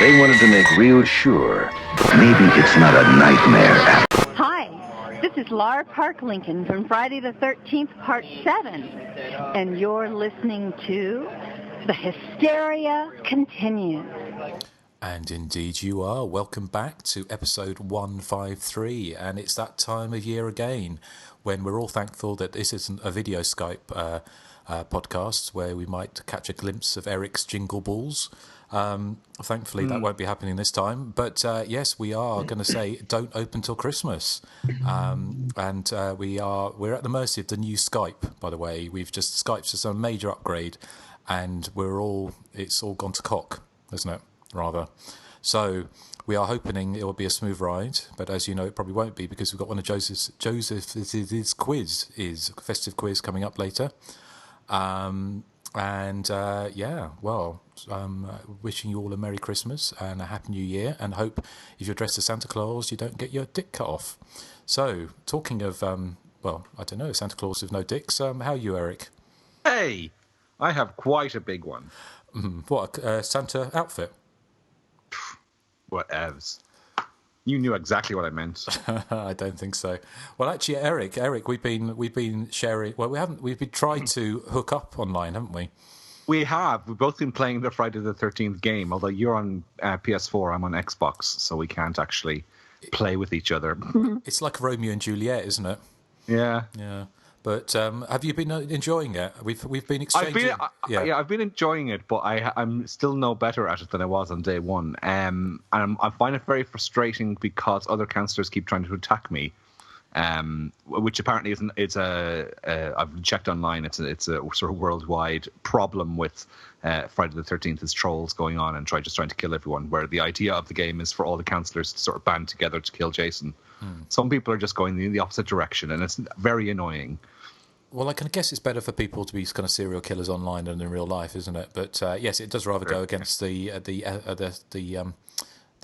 They wanted to make real sure maybe it's not a nightmare after. Hi, this is Laura Park Lincoln from Friday the 13th, Part 7, and you're listening to The Hysteria Continues. And indeed you are. Welcome back to episode 153, and it's that time of year again when we're all thankful that this isn't a video Skype podcast where we might catch a glimpse of Erik's jingle balls. Thankfully that won't be happening this time, but yes, we are going to say don't open till Christmas, and we're at the mercy of the new Skype. By the way, we've just Skype's just a major upgrade, and it's all gone to cock, isn't it? Rather. So we are hoping it will be a smooth ride, but as you know, it probably won't be because we've got one of Joseph's festive quiz coming up later. Wishing you all a Merry Christmas and a Happy New Year, and hope if you're dressed as Santa Claus, you don't get your dick cut off. So, talking of, I don't know, Santa Claus with no dicks, how are you, Erik? Hey, I have quite a big one. What, a Santa outfit? Whatevs. You knew exactly what I meant. I don't think so. Well, actually, Erik, we've been sharing. Well, we haven't. We've been trying to hook up online, haven't we? We have. We've both been playing the Friday the 13th game. Although you're on PS4, I'm on Xbox, so we can't actually play with each other. It's like Romeo and Juliet, isn't it? Yeah. Yeah. But have you been enjoying it? We've been exchanging. I've been enjoying it, but I'm still no better at it than I was on day one. And I find it very frustrating because other counsellors keep trying to attack me, which apparently isn't. I've checked online. It's a sort of worldwide problem with Friday the 13th is trolls going on and trying to kill everyone. Where the idea of the game is for all the counsellors to sort of band together to kill Jason. Some people are just going in the opposite direction, and it's very annoying. Well, I can guess it's better for people to be kind of serial killers online than in real life, isn't it? But yes, it does rather go against the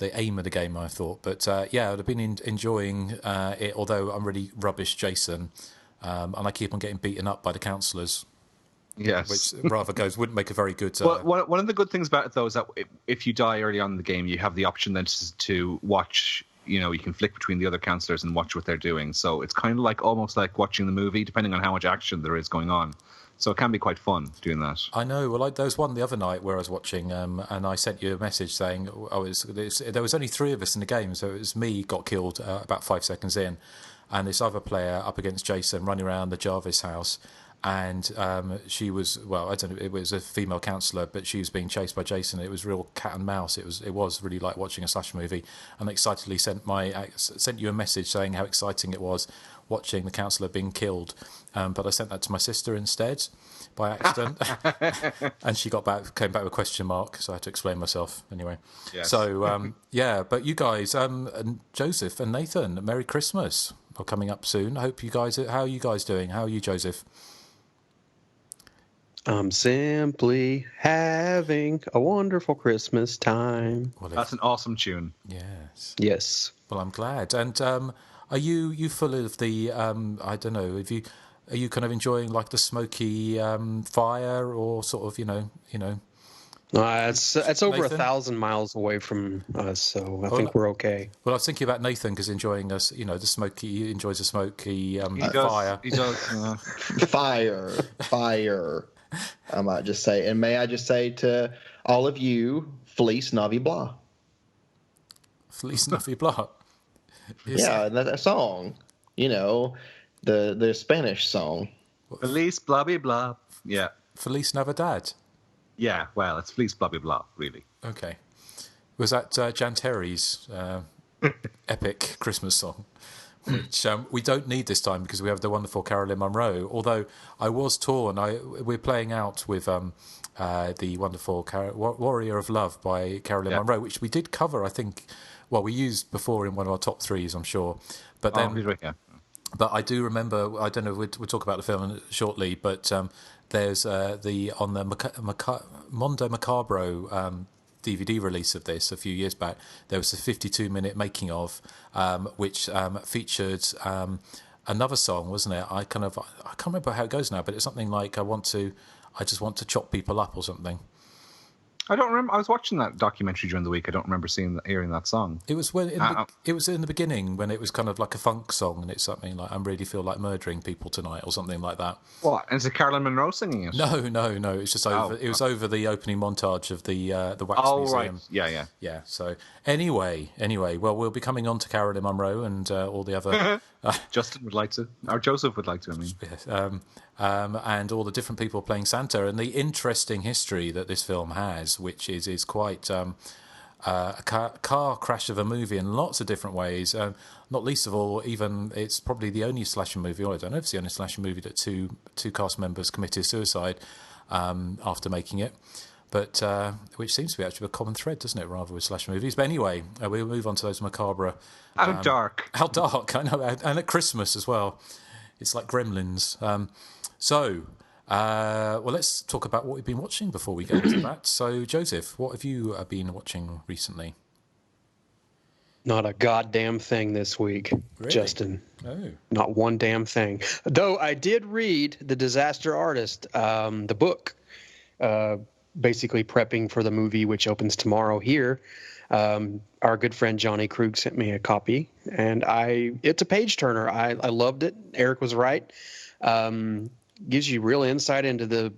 aim of the game, I thought. But I've been enjoying it, although I'm really rubbish Jason, and I keep on getting beaten up by the counsellors. Yes, which rather wouldn't make a very good. Well, one of the good things about it though is that if you die early on in the game, you have the option then to watch. You know, you can flick between the other counsellors and watch what they're doing. So it's kind of almost like watching the movie, depending on how much action there is going on. So it can be quite fun doing that. I know. Well, there was one the other night where I was watching, and I sent you a message saying, there was only 3 of us in the game, so it was me got killed about 5 seconds in, and this other player up against Jason running around the Jarvis house. And she was, I don't know, it was a female counsellor, but she was being chased by Jason. It was real cat and mouse. It was really like watching a slasher movie. And I excitedly sent you a message saying how exciting it was watching the counsellor being killed. But I sent that to my sister instead by accident. And she came back with a question mark, so I had to explain myself anyway. Yes. So, but you guys, and Joseph and Nathan, Merry Christmas are coming up soon. I hope how are you guys doing? How are you, Joseph? I'm simply having a wonderful Christmas time. Well, that's an awesome tune. Yes. Yes. Well, I'm glad. And are you full of the? I don't know. Are you kind of enjoying like the smoky fire, or sort of you know? It's over 1,000 miles away from us, so I think we're okay. Well, I was thinking about Nathan because enjoying us. The smoky. He enjoys the smoky fire. He does. Fire. I might just say, and may I just say to all of you, Feliz Navi Blah. Feliz Navi Blah. Yeah, that song. The Spanish song. Feliz blah blah blah. Yeah. Feliz Navidad. Yeah, well, it's Feliz blah blah blah, really. Okay. Was that Jan Terry's epic Christmas song? Which we don't need this time because we have the wonderful Carolyn Monroe. Although I was torn. We're playing out with the wonderful Warrior of Love by Carolyn Monroe, which we did cover, I think. Well, we used before in one of our top 3s, I'm sure. But then, but I do remember. I don't know. We'll talk about the film shortly. But there's on the Mondo Macabro DVD release of this a few years back, there was a 52-minute making of, which featured another song, wasn't it? I can't remember how it goes now, but it's something like I just want to chop people up or something. I don't remember. I was watching that documentary during the week. I don't remember hearing that song. It was it was in the beginning when it was kind of like a funk song, and it's something like "I really feel like murdering people tonight" or something like that. What? And is it Carolyn Monroe singing it? No. It's just over. It was over the opening montage of the Wax Museum. Right. Yeah. So anyway, well, we'll be coming on to Carolyn Monroe and all the other. Justin would like to, or Joseph would like to. I mean, and all the different people playing Santa, and the interesting history that this film has, which is quite a car crash of a movie in lots of different ways. Not least of all, even it's probably the only slasher movie, or I don't know if it's the only slasher movie that two cast members committed suicide after making it. But which seems to be actually a common thread, doesn't it, rather with slasher movies? But anyway, we'll move on to those macabre. How dark! How dark! I know, and at Christmas as well. It's like Gremlins. Well, let's talk about what we've been watching before we go into that. So, Joseph, what have you been watching recently? Not a goddamn thing this week, Really? Justin. Oh, Not one damn thing. Though I did read The Disaster Artist, the book, basically prepping for the movie, which opens tomorrow here. Our good friend Johnny Krug sent me a copy, and it's a page turner. I loved it. Erik was right. Gives you real insight into the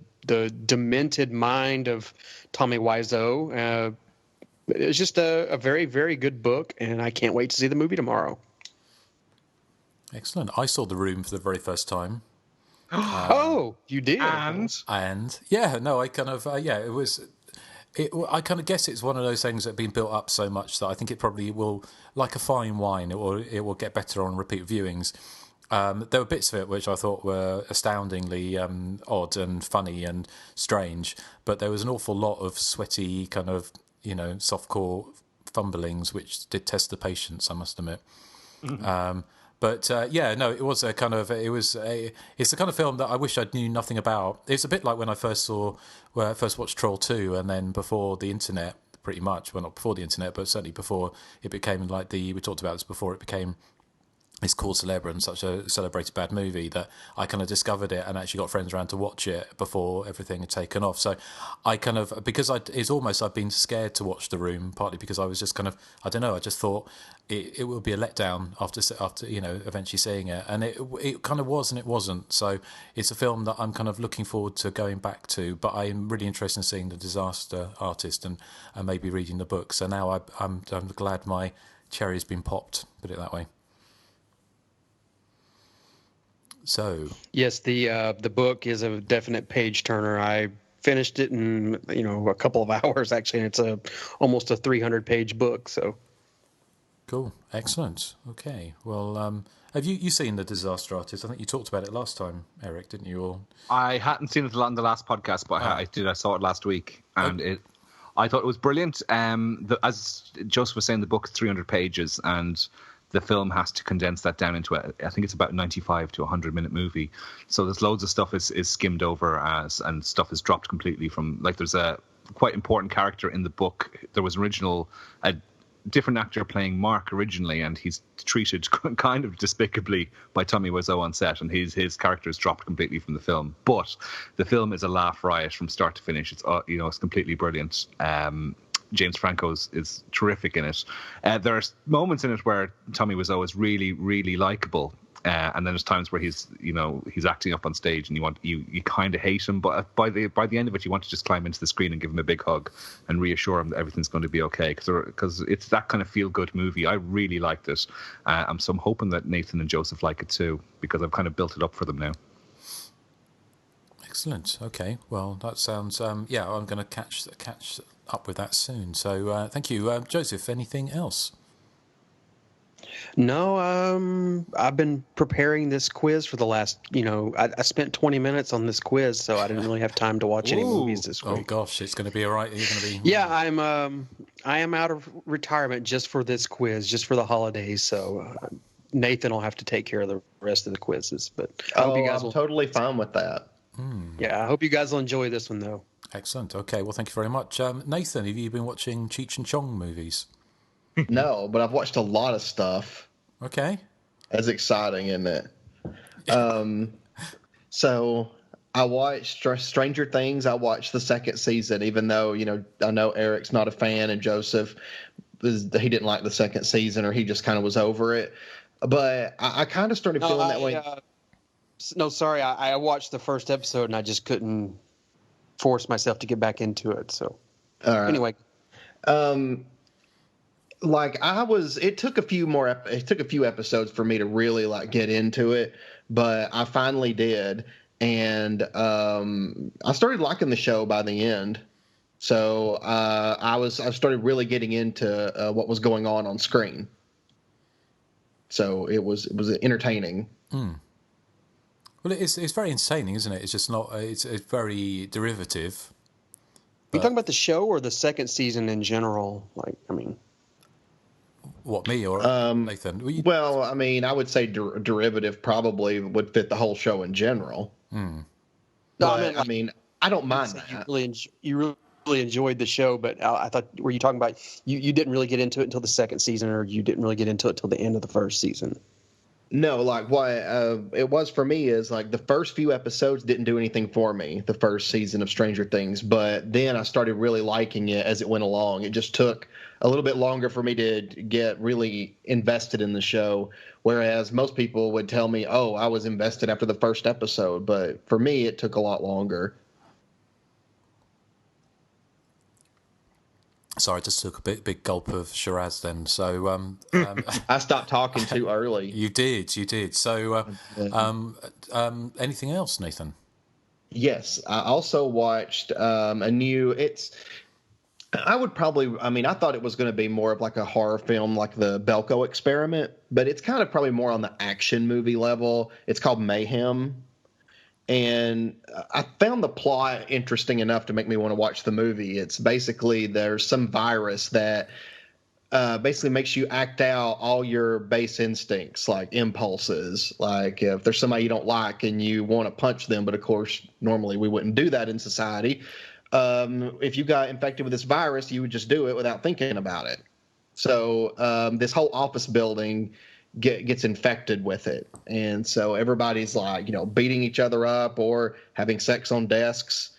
demented mind of Tommy Wiseau. It's just a very, very good book, and I can't wait to see the movie tomorrow. excellent. I saw The Room for the very first time. Oh, you did? And yeah, no, I kind of it was. I kind of guess it's one of those things that have been built up so much that I think it probably will, like a fine wine, it will get better on repeat viewings. There were bits of it which I thought were astoundingly odd and funny and strange, but there was an awful lot of sweaty kind of softcore fumblings which did test the patience, I must admit. Mm-hmm. But it was a kind of it's the kind of film that I wish I knew nothing about. It's a bit like when I first watched Troll 2, and then before the internet, pretty much. Well, not before the internet, but certainly before it became like we talked about this before it became it's called Celebre and such a celebrated bad movie, that I kind of discovered it and actually got friends around to watch it before everything had taken off. So I kind of, because it's almost I've been scared to watch The Room, partly because I was just kind of, I don't know, I just thought it would be a letdown after eventually seeing it, and it kind of was and it wasn't. So it's a film that I'm kind of looking forward to going back to, but I'm really interested in seeing The Disaster Artist and maybe reading the book. So now I'm glad my cherry's been popped, put it that way. So Yes, the book is a definite page turner. I finished it in a couple of hours actually, and it's almost a 300-page book. So cool, excellent. Okay, well, have you seen The Disaster Artist? I think you talked about it last time, Erik, didn't you? Or I hadn't seen it on the last podcast, but I did. I saw it last week, and I thought it was brilliant. As Joseph was saying, the book is 300 pages, and the film has to condense that down into I think it's about 95 to 100-minute movie. So there's loads of stuff is skimmed over and stuff is dropped completely from, like, there's a quite important character in the book. There was a different actor playing Mark originally, and he's treated kind of despicably by Tommy Wiseau on set, and his character is dropped completely from the film. But the film is a laugh riot from start to finish. It's it's completely brilliant. James Franco is terrific in it. There are moments in it where Tommy Wiseau is really, really likable, and then there's times where he's acting up on stage, and you kind of hate him, but by the end of it, you want to just climb into the screen and give him a big hug and reassure him that everything's going to be okay, because it's that kind of feel good movie. I really liked it. I'm hoping that Nathan and Joseph like it too, because I've kind of built it up for them now. excellent. Okay, well, that sounds I'm going to catch up with that soon. So thank you, Joseph. Anything else? No, I've been preparing this quiz for the last, I spent 20 minutes on this quiz, so I didn't really have time to watch any movies this week. Oh gosh, it's going to be all right. You're going to be. Yeah, I am out of retirement just for this quiz, just for the holidays. So Nathan will have to take care of the rest of the quizzes. But I hope you guys will. Totally fine with that. Yeah, I hope you guys will enjoy this one though. Excellent. Okay, well, thank you very much, Nathan. Have you been watching Cheech and Chong movies? No, but I've watched a lot of stuff. Okay. That's exciting, isn't it? So I watched Stranger Things. I watched the second season, even though, I know Eric's not a fan and Joseph, he didn't like the second season, or he just kind of was over it. But I kind of started feeling that way. No, sorry. I watched the first episode and I just couldn't force myself to get back into it. So anyway. It took a few episodes for me to really get into it, but I finally did. And I started liking the show by the end. So I started really getting into what was going on screen. So it was entertaining. Well, it's very entertaining, isn't it? It's just not. It's very derivative. Are you talking about the show or the second season in general? What, me or Nathan? Well, I would say derivative probably would fit the whole show in general. Mm. No, I don't mind that. You really enjoyed the show, but I thought, were you talking about you didn't really get into it until the second season, or you didn't really get into it till the end of the first season? No, what it was for me is the first few episodes didn't do anything for me, the first season of Stranger Things, but then I started really liking it as it went along. It just took a little bit longer for me to get really invested in the show, whereas most people would tell me, oh, I was invested after the first episode, but for me it took a lot longer. Sorry, I just took a big gulp of Shiraz then. So I stopped talking too early. You did. So anything else, Nathan? Yes, I also watched a new. I thought it was going to be more of a horror film, like the Belko Experiment, but it's kind of probably more on the action movie level. It's called Mayhem. And I found the plot interesting enough to make me want to watch the movie. It's basically there's some virus that basically makes you act out all your base instincts, like impulses. Like if there's somebody you don't like and you want to punch them, but of course, normally we wouldn't do that in society. If you got infected with this virus, you would just do it without thinking about it. So this whole office building gets infected with it, and so everybody's beating each other up or having sex on desks,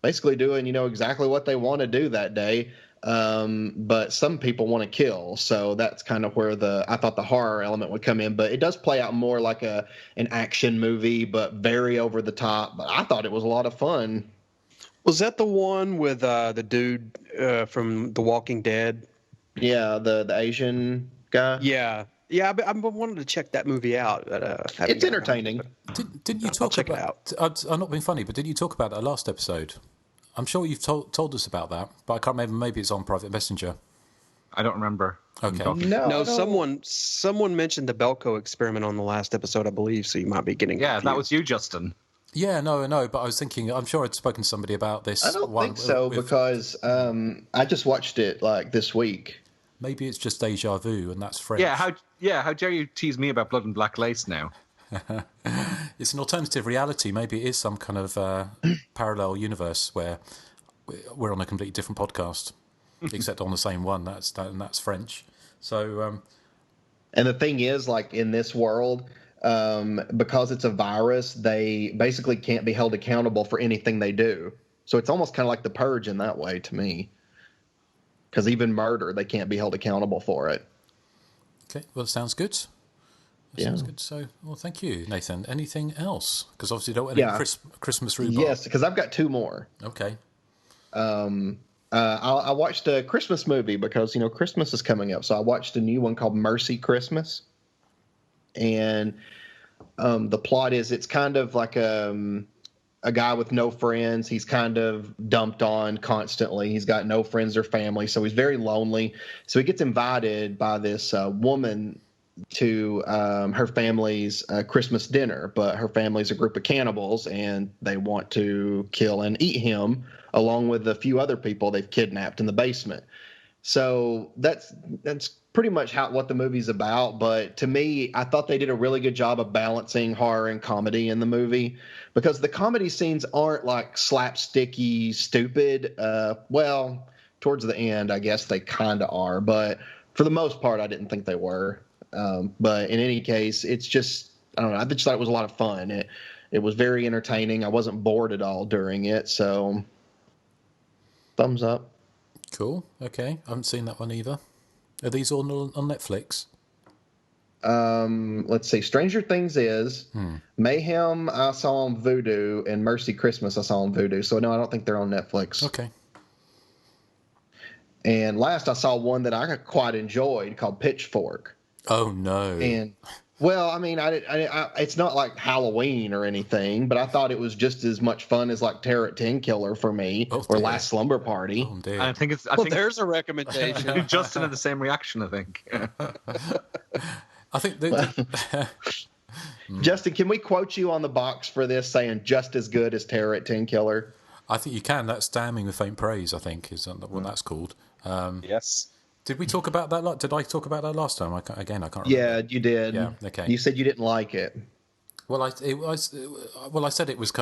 basically doing exactly what they want to do that day, but some people want to kill. So that's kind of where I thought the horror element would come in, but it does play out more like an action movie, but very over the top. But I thought it was a lot of fun. Was that the one with the dude from The Walking Dead? Yeah, the Asian guy. Yeah, but I wanted to check that movie out. It's entertaining. Didn't you talk check about it out? I'm not being funny, but didn't you talk about that last episode? I'm sure you've told us about that, but I can't remember. Maybe it's on Private Messenger. I don't remember. Okay. No, someone mentioned the Belko Experiment on the last episode, I believe, so you might be getting confused. That was you, Justin. Yeah, no, but I was thinking, I'm sure I'd spoken to somebody about this. I don't think so, because I just watched it this week. Maybe it's just deja vu, and that's French. How dare you tease me about Blood and Black Lace now? It's an alternative reality. Maybe it is some kind of parallel universe where we're on a completely different podcast, except on the same one. That's French. So, and the thing is, in this world, because it's a virus, they basically can't be held accountable for anything they do. So it's almost kind of like The Purge in that way to me. Because even murder, they can't be held accountable for it. Okay, well, it sounds good. Sounds good. So, well, thank you, Nathan. Anything else? Because obviously you don't want any Christmas rhubarb. Yes, because I've got two more. Okay. I watched a Christmas movie because, Christmas is coming up. So I watched a new one called Mercy Christmas. And the plot is it's kind of like a guy with no friends. He's kind of dumped on constantly. He's got no friends or family, so he's very lonely. So he gets invited by this woman to her family's Christmas dinner, but her family's a group of cannibals, and they want to kill and eat him along with a few other people they've kidnapped in the basement. So that's pretty much what the movie's about. But to me, I thought they did a really good job of balancing horror and comedy in the movie, because the comedy scenes aren't slapsticky, stupid. Well, towards the end, I guess they kind of are, but for the most part, I didn't think they were. But in any case, it's just, I don't know, I just thought it was a lot of fun. It was very entertaining. I wasn't bored at all during it, so thumbs up. Cool. Okay, I haven't seen that one either. Are these all on Netflix? Let's see. Stranger Things is Mayhem. I saw on Vudu, and Mercy Christmas I saw on Vudu. So no, I don't think they're on Netflix. Okay. And last I saw one that I quite enjoyed called Pitchfork. Oh no. And well, I mean, I it's not like Halloween or anything, but I thought it was just as much fun as like Terror 10 Killer for me, or Last Slumber Party. Oh dear. I think there's a recommendation. Justin had the same reaction, I think. I think Justin, can we quote you on the box for this saying just as good as Terror at 10 Killer? I think you can. That's damning with faint praise, I think, is what that's called. Yes. Did we talk about that? Did I talk about that last time? I can't remember. Yeah, you did. Yeah, okay. You said you didn't like it. Well, I said it was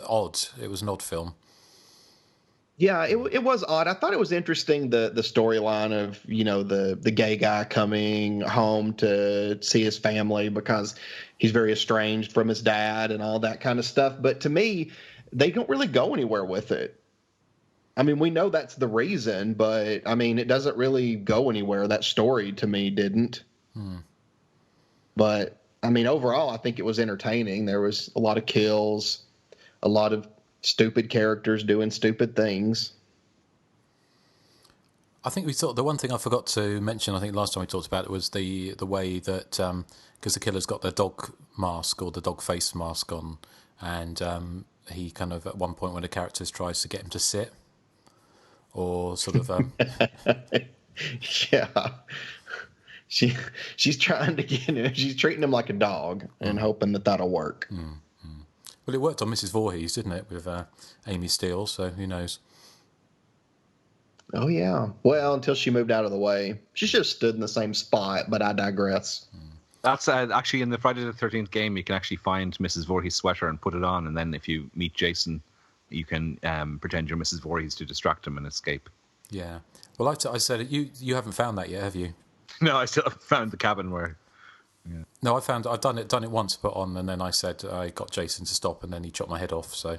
odd. It was an odd film. Yeah, it was odd. I thought it was interesting, the storyline of, you know, the gay guy coming home to see his family because he's very estranged from his dad and all that kind of stuff. But to me, they don't really go anywhere with it. I mean, we know that's the reason, but I mean, it doesn't really go anywhere. That story to me didn't. But I mean, overall, I think it was entertaining. There was a lot of kills, a lot of stupid characters doing stupid things. I think we thought the one thing I forgot to mention, I think last time we talked about it, was the way that because the killer's got the dog mask or the dog face mask on, and he kind of at one point when the characters tries to get him to sit, or sort of yeah, she's trying to get him. She's treating him like a dog and hoping that'll work. Well, it worked on Mrs. Voorhees, didn't it, with Amy Steele? So who knows? Oh yeah. Well, until she moved out of the way, she should have stood in the same spot. But I digress. That's actually in the Friday the 13th game. You can actually find Mrs. Voorhees' sweater and put it on, and then if you meet Jason, you can pretend you're Mrs. Voorhees to distract him and escape. Yeah. Well, I said you haven't found that yet, have you? No, I still haven't found the cabin where. Yeah. No, I've done it once, put on, and then I said I got Jason to stop, and then he chopped my head off. So,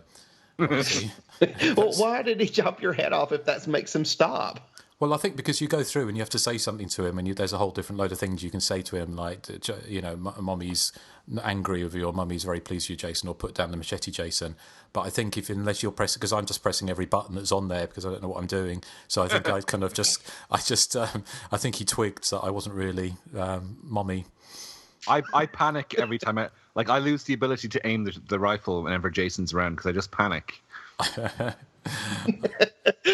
well, why did he chop your head off if that makes him stop? Well, I think because you go through and you have to say something to him, and there's a whole different load of things you can say to him, like, you know, Mummy's angry with you, or Mummy's very pleased with you, Jason, or put down the machete, Jason. But I think unless you're pressing, because I'm just pressing every button that's on there because I don't know what I'm doing. So I think I kind of I think he twigged that I wasn't really Mummy. I panic every time I lose the ability to aim the rifle whenever Jason's around because I just panic.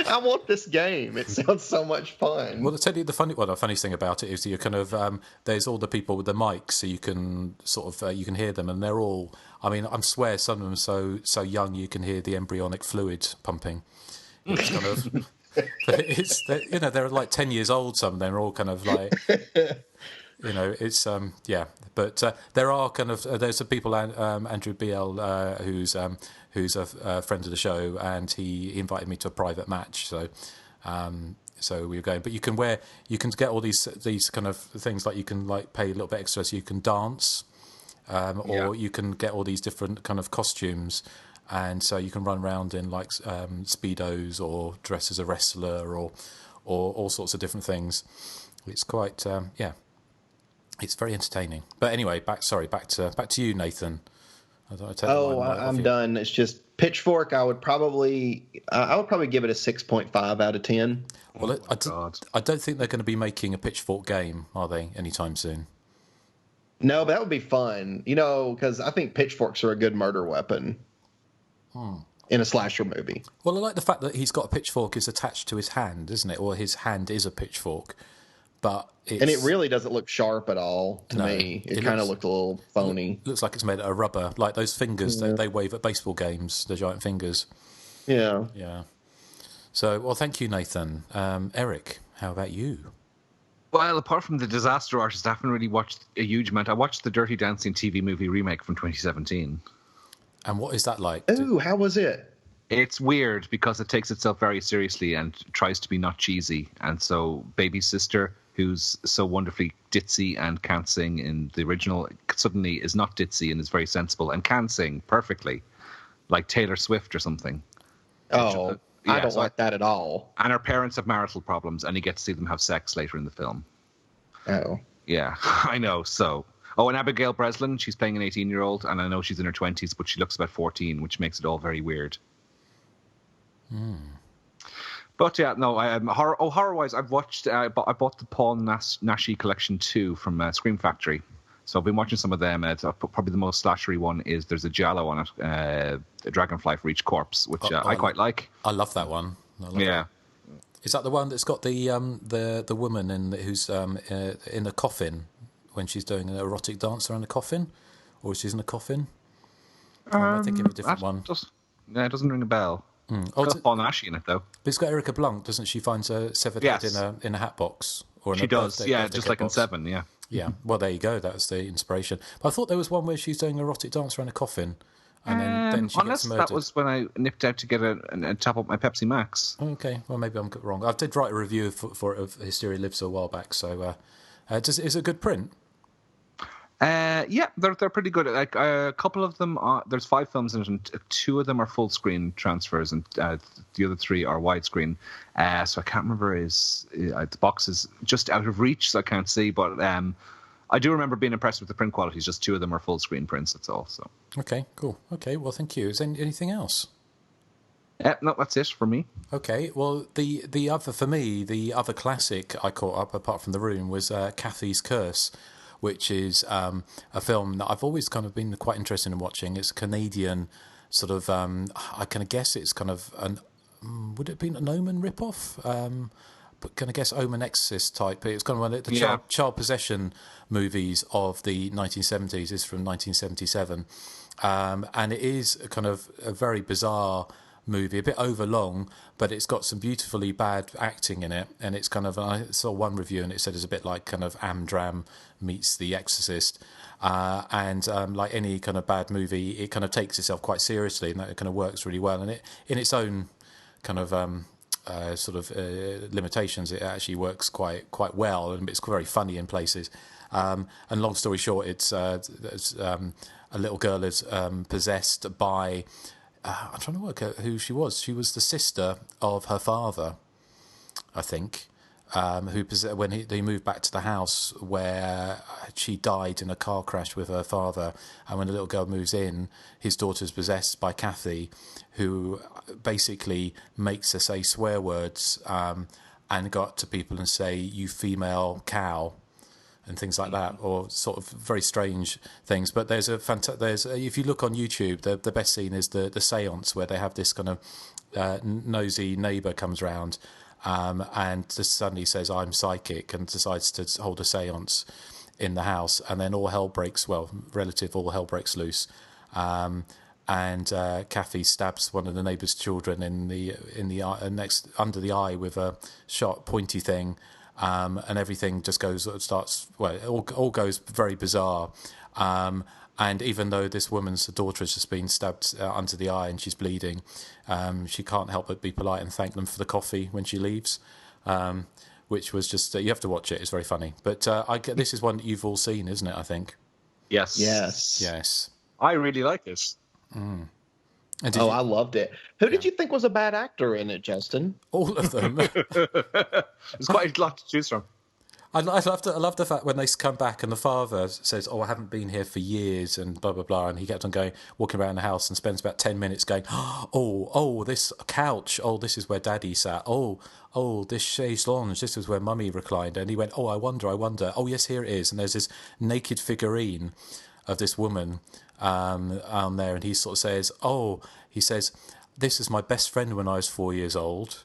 I want this game. It sounds so much fun. Well, I'll tell you the funniest thing about it is you kind of there's all the people with the mics, so you can sort of you can hear them, and they're all. I mean, I swear some of them are so young you can hear the embryonic fluid pumping. It's kind of. It's they're like 10 years old. Some of them are all kind of like. You know, it's yeah, but there are kind of there's a people Andrew BL who's a friend of the show, and he invited me to a private match, so we were going. But you can get all these kind of things, like you can like pay a little bit extra so you can dance, or you can get all these different kind of costumes, and so you can run around in like speedos or dress as a wrestler or all sorts of different things. It's quite yeah. It's very entertaining. But anyway, back to you, Nathan. I'm done. It's just Pitchfork. I would probably give it a 6.5 out of 10. Well, I don't think they're going to be making a Pitchfork game, are they, anytime soon? No, but that would be fun. You know, because I think pitchforks are a good murder weapon in a slasher movie. Well, I like the fact that he's got a pitchfork is attached to his hand, isn't it? Or his hand is a pitchfork. But it really doesn't look sharp at all to me. It kind of looked a little phony. Looks like it's made out of rubber, like those fingers that they wave at baseball games, the giant fingers. Yeah. Yeah. So, well, thank you, Nathan. Erik, how about you? Well, apart from the Disaster Artist, I haven't really watched a huge amount. I watched the Dirty Dancing TV movie remake from 2017. And what is that like? Ooh, how was it? It's weird because it takes itself very seriously and tries to be not cheesy. And so Baby's sister, who's so wonderfully ditzy and can't sing in the original, suddenly is not ditzy and is very sensible and can sing perfectly, like Taylor Swift or something. Oh, I don't like that at all. And her parents have marital problems, and you get to see them have sex later in the film. Oh. Yeah, I know. So, and Abigail Breslin, she's playing an 18-year-old, and I know she's in her 20s, but she looks about 14, which makes it all very weird. But yeah, no, horror-wise, I've watched. I bought the Paul Naschy Collection 2 from Scream Factory. So I've been watching some of them. Probably the most slashery one is there's a Giallo on it, a Dragonfly for each corpse, which I quite like. I love that one. Yeah. Is that the one that's got the woman who's in a coffin when she's doing an erotic dance around a coffin, or she's in a coffin? I think of a different one. It doesn't ring a bell. It's got Paul Naschy in it though. But it's got Erica Blanc, doesn't she? Finds a severed head in a hat box, or in she does. Just like box. in Seven. Yeah. Yeah. Well, there you go. That's the inspiration. But I thought there was one where she's doing an erotic dance around a coffin. And then she gets murdered. That was when I nipped out to get a top up my Pepsi Max. Okay, well maybe I'm wrong. I did write a review of Hysteria Lives a while back. So, is it a good print? Yeah, they're pretty good. Like a couple of them there's 5 films in it, and 2 of them are full screen transfers, and the other 3 are widescreen. So I can't remember the box is just out of reach, so I can't see. But I do remember being impressed with the print quality. Just 2 of them are full screen prints. That's all. So okay, cool. Okay, well, thank you. Is there anything else? No, that's it for me. Okay, well, the other classic I caught up apart from The Room was Kathy's Curse, which is a film that I've always kind of been quite interested in watching. It's a Canadian sort of, I kind of guess it's kind of would it have been an Omen ripoff? But can I guess Omen Exorcist type? It's kind of one of the child possession movies of the 1970s. It's from 1977. And it is kind of a very bizarre movie, a bit overlong, but it's got some beautifully bad acting in it. And it's kind of, I saw one review and it said it's a bit like kind of Amdram meets The Exorcist. And like any kind of bad movie, it kind of takes itself quite seriously, and that kind of works really well. And it, in its own kind of limitations, it actually works quite well, and it's very funny in places. And long story short, it's a little girl is possessed by I'm trying to work out who she was. She was the sister of her father, I think, when they moved back to the house where she died in a car crash with her father. And when the little girl moves in, his daughter's possessed by Kathy, who basically makes her say swear words and go up to people and say, "You female cow," and things like that, or sort of very strange things. But there's if you look on YouTube, the best scene is the séance where they have this kind of nosy neighbour comes round and just suddenly says, "I'm psychic," and decides to hold a séance in the house, and then all hell breaks loose. And Kathy stabs one of the neighbour's children in the eye, next under the eye with a sharp pointy thing. And everything just it all goes very bizarre. And even though this woman's daughter has just been stabbed under the eye and she's bleeding, she can't help but be polite and thank them for the coffee when she leaves, which was just, you have to watch it, it's very funny. But this is one that you've all seen, isn't it, I think? Yes. I really like this. Mm. I loved it. Who did you think was a bad actor in it, Justin? All of them. There's quite a lot to choose from. I love the fact when they come back and the father says, "Oh, I haven't been here for years," and blah blah blah, and he kept on walking around the house and spends about 10 minutes going, "Oh, this couch. Oh, this is where Daddy sat. Oh, this chaise lounge. This is where Mummy reclined." And he went, "Oh, I wonder. Oh, yes, here it is." And there's this naked figurine of this woman on there, and he sort of says, "This is my best friend when I was 4 years old."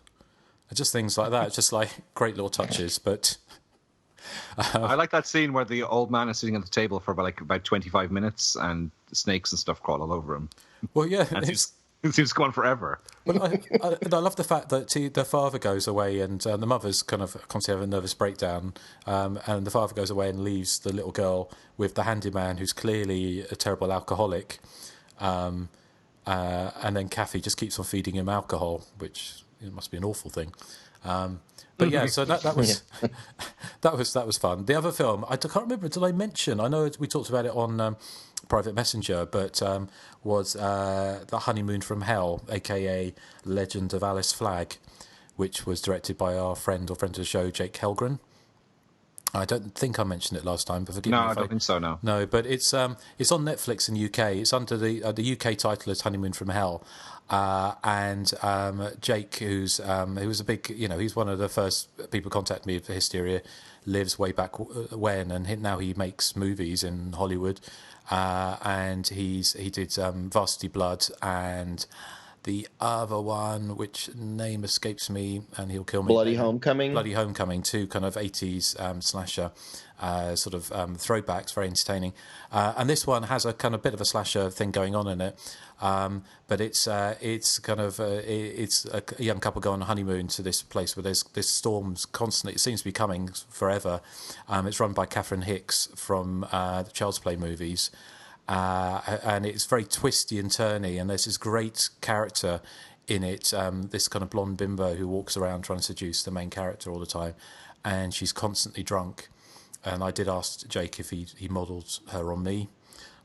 And just things like that, just like great little touches. But I like that scene where the old man is sitting at the table for about 25 minutes, and snakes and stuff crawl all over him. Well, yeah, it seems to go on forever. Well, I love the fact that the father goes away, and the mother's kind of constantly have a nervous breakdown, and the father goes away and leaves the little girl with the handyman, who's clearly a terrible alcoholic, and then Kathy just keeps on feeding him alcohol, which must be an awful thing. But yeah, so that was that was fun. The other film, I can't remember. Did I mention? I know we talked about it on Private Messenger, but was The Honeymoon from Hell, aka Legend of Alice Flagg, which was directed by our friend of the show, Jake Helgren. I don't think I mentioned it last time, but forgive me. No, I don't think so. No. No, but it's on Netflix in the UK. It's under the UK title is Honeymoon from Hell, and Jake, who was a big, he's one of the first people contact me for Hysteria, lives way back when, and now he makes movies in Hollywood, and he did Varsity Blood and the other one, which name escapes me, and he'll kill me. Bloody Homecoming. Bloody Homecoming, two kind of 80s slasher sort of throwbacks, very entertaining. And this one has a kind of bit of a slasher thing going on in it, but it's kind of it's a young couple go on a honeymoon to this place where there's storms constantly. It seems to be coming forever. It's run by Catherine Hicks from the Child's Play movies. And it's very twisty and turny, and there's this great character in it, this kind of blonde bimbo who walks around trying to seduce the main character all the time, and she's constantly drunk. And I did ask Jake if he modelled her on me,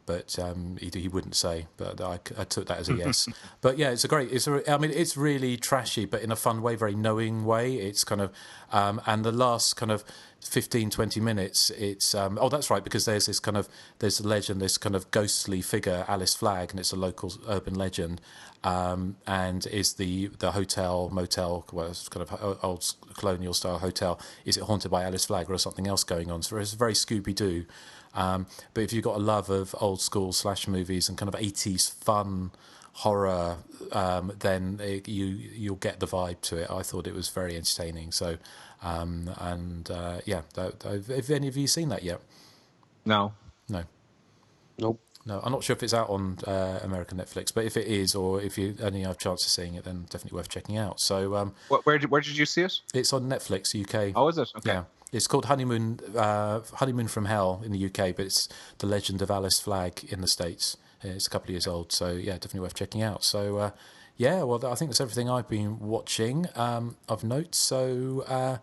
but he wouldn't say. But I took that as a yes. But yeah, it's really trashy, but in a fun way, very knowing way. It's kind of and the last kind of 15-20 minutes, it's that's right, because there's a legend, this kind of ghostly figure, Alice Flagg, and it's a local urban legend, and is the hotel motel, well, it's kind of old colonial style hotel, is it haunted by Alice Flagg or is something else going on? So it's very Scooby-Doo, but if you've got a love of old school slash movies and kind of 80s fun horror, then you'll get the vibe to it. I thought it was very entertaining. So have any of you seen that yet? No. Nope. No, I'm not sure if it's out on American Netflix, but if it is, or if you only have a chance of seeing it, then definitely worth checking out. So, where did you see it? It's on Netflix UK. Oh, is it? Okay. Yeah, it's called Honeymoon from Hell in the UK, but it's The Legend of Alice Flagg in the States. It's a couple of years old, so yeah, definitely worth checking out. So, well, I think that's everything I've been watching of note. So,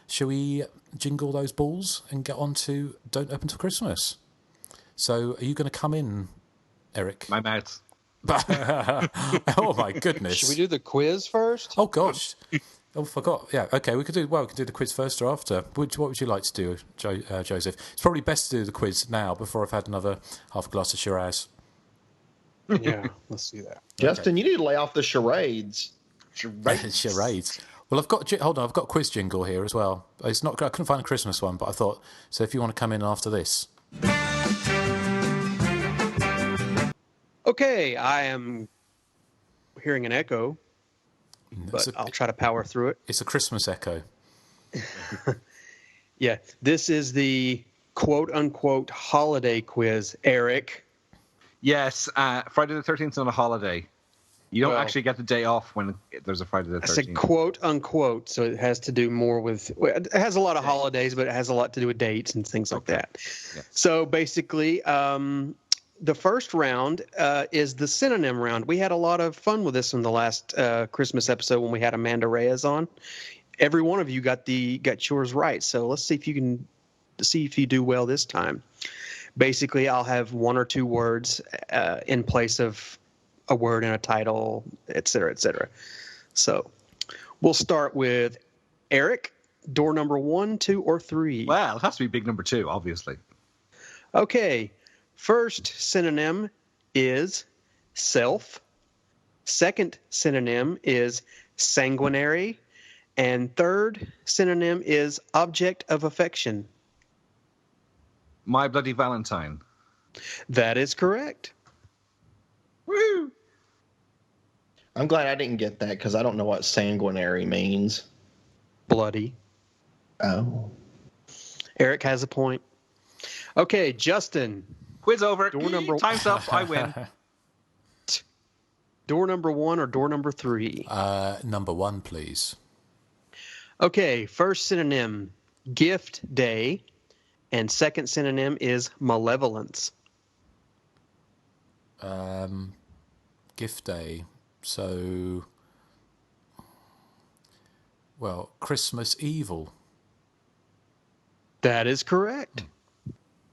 shall we jingle those balls and get on to Don't Open Till Christmas? So, are you going to come in, Erik? My mouth. Oh my goodness! Should we do the quiz first? Oh gosh! Oh, forgot. Yeah. Okay, we could do the quiz first or after. What would you like to do, Joseph? It's probably best to do the quiz now before I've had another half a glass of Shiraz. Yeah, let's do that. Justin, you need to lay off the charades. Charades. Well, I've got a quiz jingle here as well. It's not. I couldn't find a Christmas one, but I thought so. If you want to come in after this. Okay, I am hearing an echo, but I'll try to power through it. It's a Christmas echo. Yeah, this is the quote-unquote holiday quiz, Erik. Yes, Friday the 13th is on a holiday. You don't actually get the day off when there's a Friday the 13th. I said quote-unquote, so it has to do more with... It has a lot of holidays, but it has a lot to do with dates and things like that. Yeah. So basically... the first round is the synonym round. We had a lot of fun with this in the last Christmas episode when we had Amanda Reyes on. Every one of you got yours right. So let's see if you do well this time. Basically, I'll have one or two words in place of a word in a title, et cetera, et cetera. So we'll start with Erik. Door number 1, 2, or 3. Well, it has to be big number 2, obviously. Okay. First synonym is self. Second synonym is sanguinary. And third synonym is object of affection. My Bloody Valentine. That is correct. Woo! I'm glad I didn't get that because I don't know what sanguinary means. Bloody. Oh. Erik has a point. Okay, Justin. Quiz over. Time's up. I win. Door number 1 or door number 3? Number 1, please. Okay, first synonym, gift day. And second synonym is malevolence. Gift day. So, well, Christmas evil. That is correct.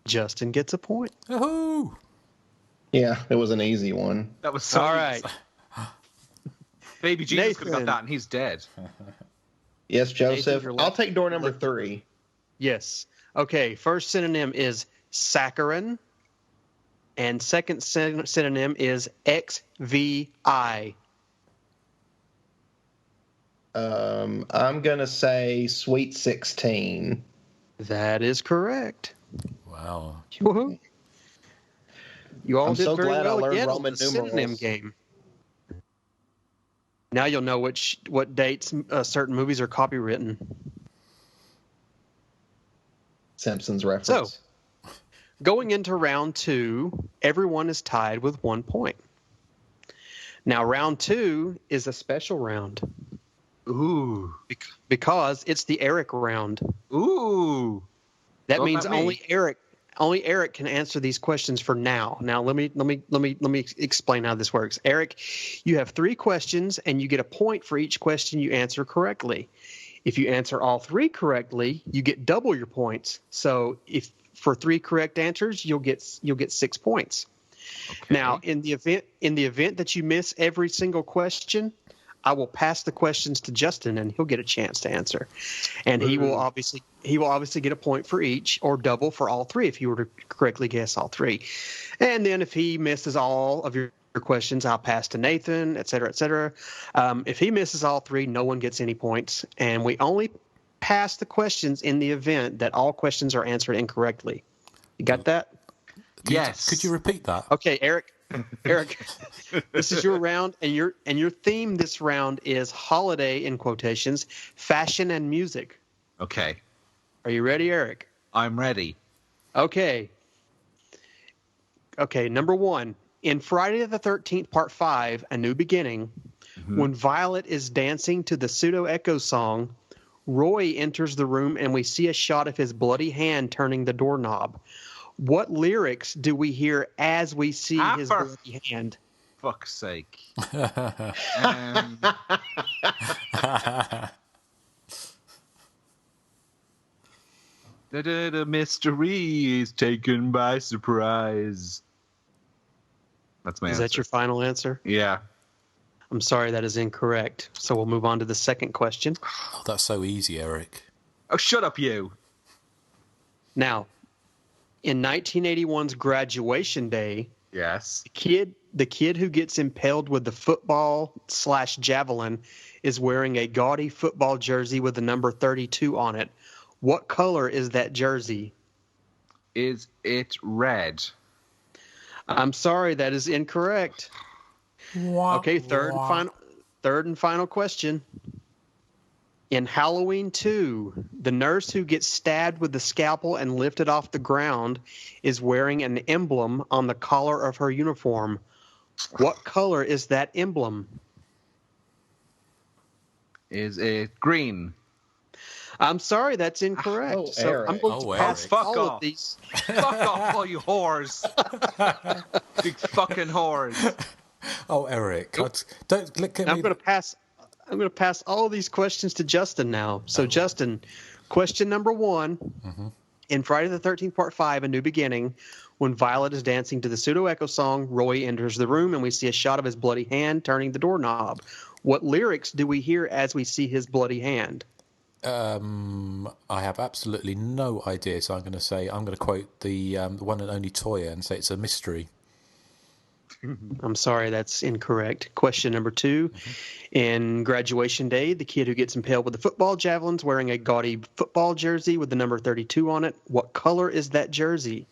Justin gets a point. Yahoo! Yeah, it was an easy one. That was so All easy. right. Baby Jesus could have got Nathan. that, and he's dead. Yes, Joseph. you're I'll left. take door number 3. Yes. Okay, first synonym is saccharin, and second synonym is XVI. I'm going to say Sweet 16. That is correct. Wow. Woohoo. You all I'm did so very glad I well learned again on Roman the synonym numerals. game. Now you'll know what dates certain movies are copywritten. Simpsons reference. Going into round 2, everyone is tied with 1 point. Now, round 2 is a special round Ooh. because it's the Erik round. Ooh. That Well, means not me. only Erik can answer these questions for now. Now, let me explain how this works. Erik, you have 3 questions, and you get a point for each question you answer correctly. If you answer all 3 correctly, you get double your points. So, if for 3 correct answers, you'll get 6 points. Okay. Now, in the event that you miss every single question, I will pass the questions to Justin, and he'll get a chance to answer. And he will obviously get a point for each, or double for all 3 if you were to correctly guess all 3. And then if he misses all of your questions, I'll pass to Nathan, et cetera, et cetera. If he misses all 3, no one gets any points, and we only pass the questions in the event that all questions are answered incorrectly. You got that? Yes. Could you repeat that? Okay, Erik, this is your round, and your theme this round is holiday, in quotations, fashion and music. Okay. Are you ready, Erik? I'm ready. Okay. Okay, number 1. In Friday the 13th, Part 5, A New Beginning, when Violet is dancing to the pseudo-echo song, Roy enters the room and we see a shot of his bloody hand turning the doorknob. What lyrics do we hear as we see his for bloody hand? Fuck's sake. The mystery is taken by surprise. That's my Is answer. that your final answer? Yeah. I'm sorry, that is incorrect. So we'll move on to the second question. Oh, that's so easy, Erik. Oh, shut up, you. Now, in 1981's Graduation Day, Yes. the kid who gets impaled with the football/javelin is wearing a gaudy football jersey with the number 32 on it. What color is that jersey? Is it red? I'm sorry, that is incorrect. Okay, third and final question. In Halloween 2, the nurse who gets stabbed with the scalpel and lifted off the ground is wearing an emblem on the collar of her uniform. What color is that emblem? Is it green? I'm sorry, that's incorrect. Oh, so Erik. I'm going to Oh, pass Erik. Fuck all off. of these. Fuck off, all you whores. Big fucking whores. Oh, Erik, don't look at I'm me. going to pass all these questions to Justin now. So, Justin, question number 1. In Friday the 13th, Part 5, A New Beginning, when Violet is dancing to the pseudo-echo song, Roy enters the room and we see a shot of his bloody hand turning the doorknob. What lyrics do we hear as we see his bloody hand? I have absolutely no idea, so I'm going to quote the one and only Toya and say it's a mystery. I'm sorry, that's incorrect. Question number 2. In Graduation Day, the kid who gets impaled with the football javelins wearing a gaudy football jersey with the number 32 on it. What color is that jersey?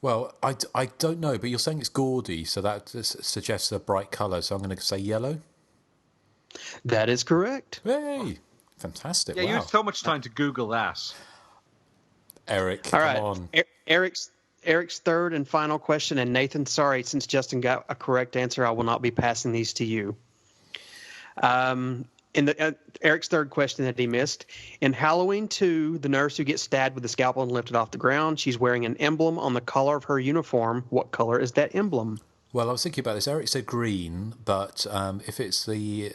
Well, I don't know, but you're saying it's gaudy, so that suggests a bright colour, so I'm going to say yellow. That is correct. Hey, fantastic. Yeah, you wow. had so much time to Google that. Erik, All come right. on. Erik's third and final question, and Nathan, sorry, since Justin got a correct answer, I will not be passing these to you. In Erik's third question that he missed, in Halloween 2, the nurse who gets stabbed with the scalpel and lifted off the ground, she's wearing an emblem on the collar of her uniform. What color is that emblem? Well, I was thinking about this. Erik said green, but if it's the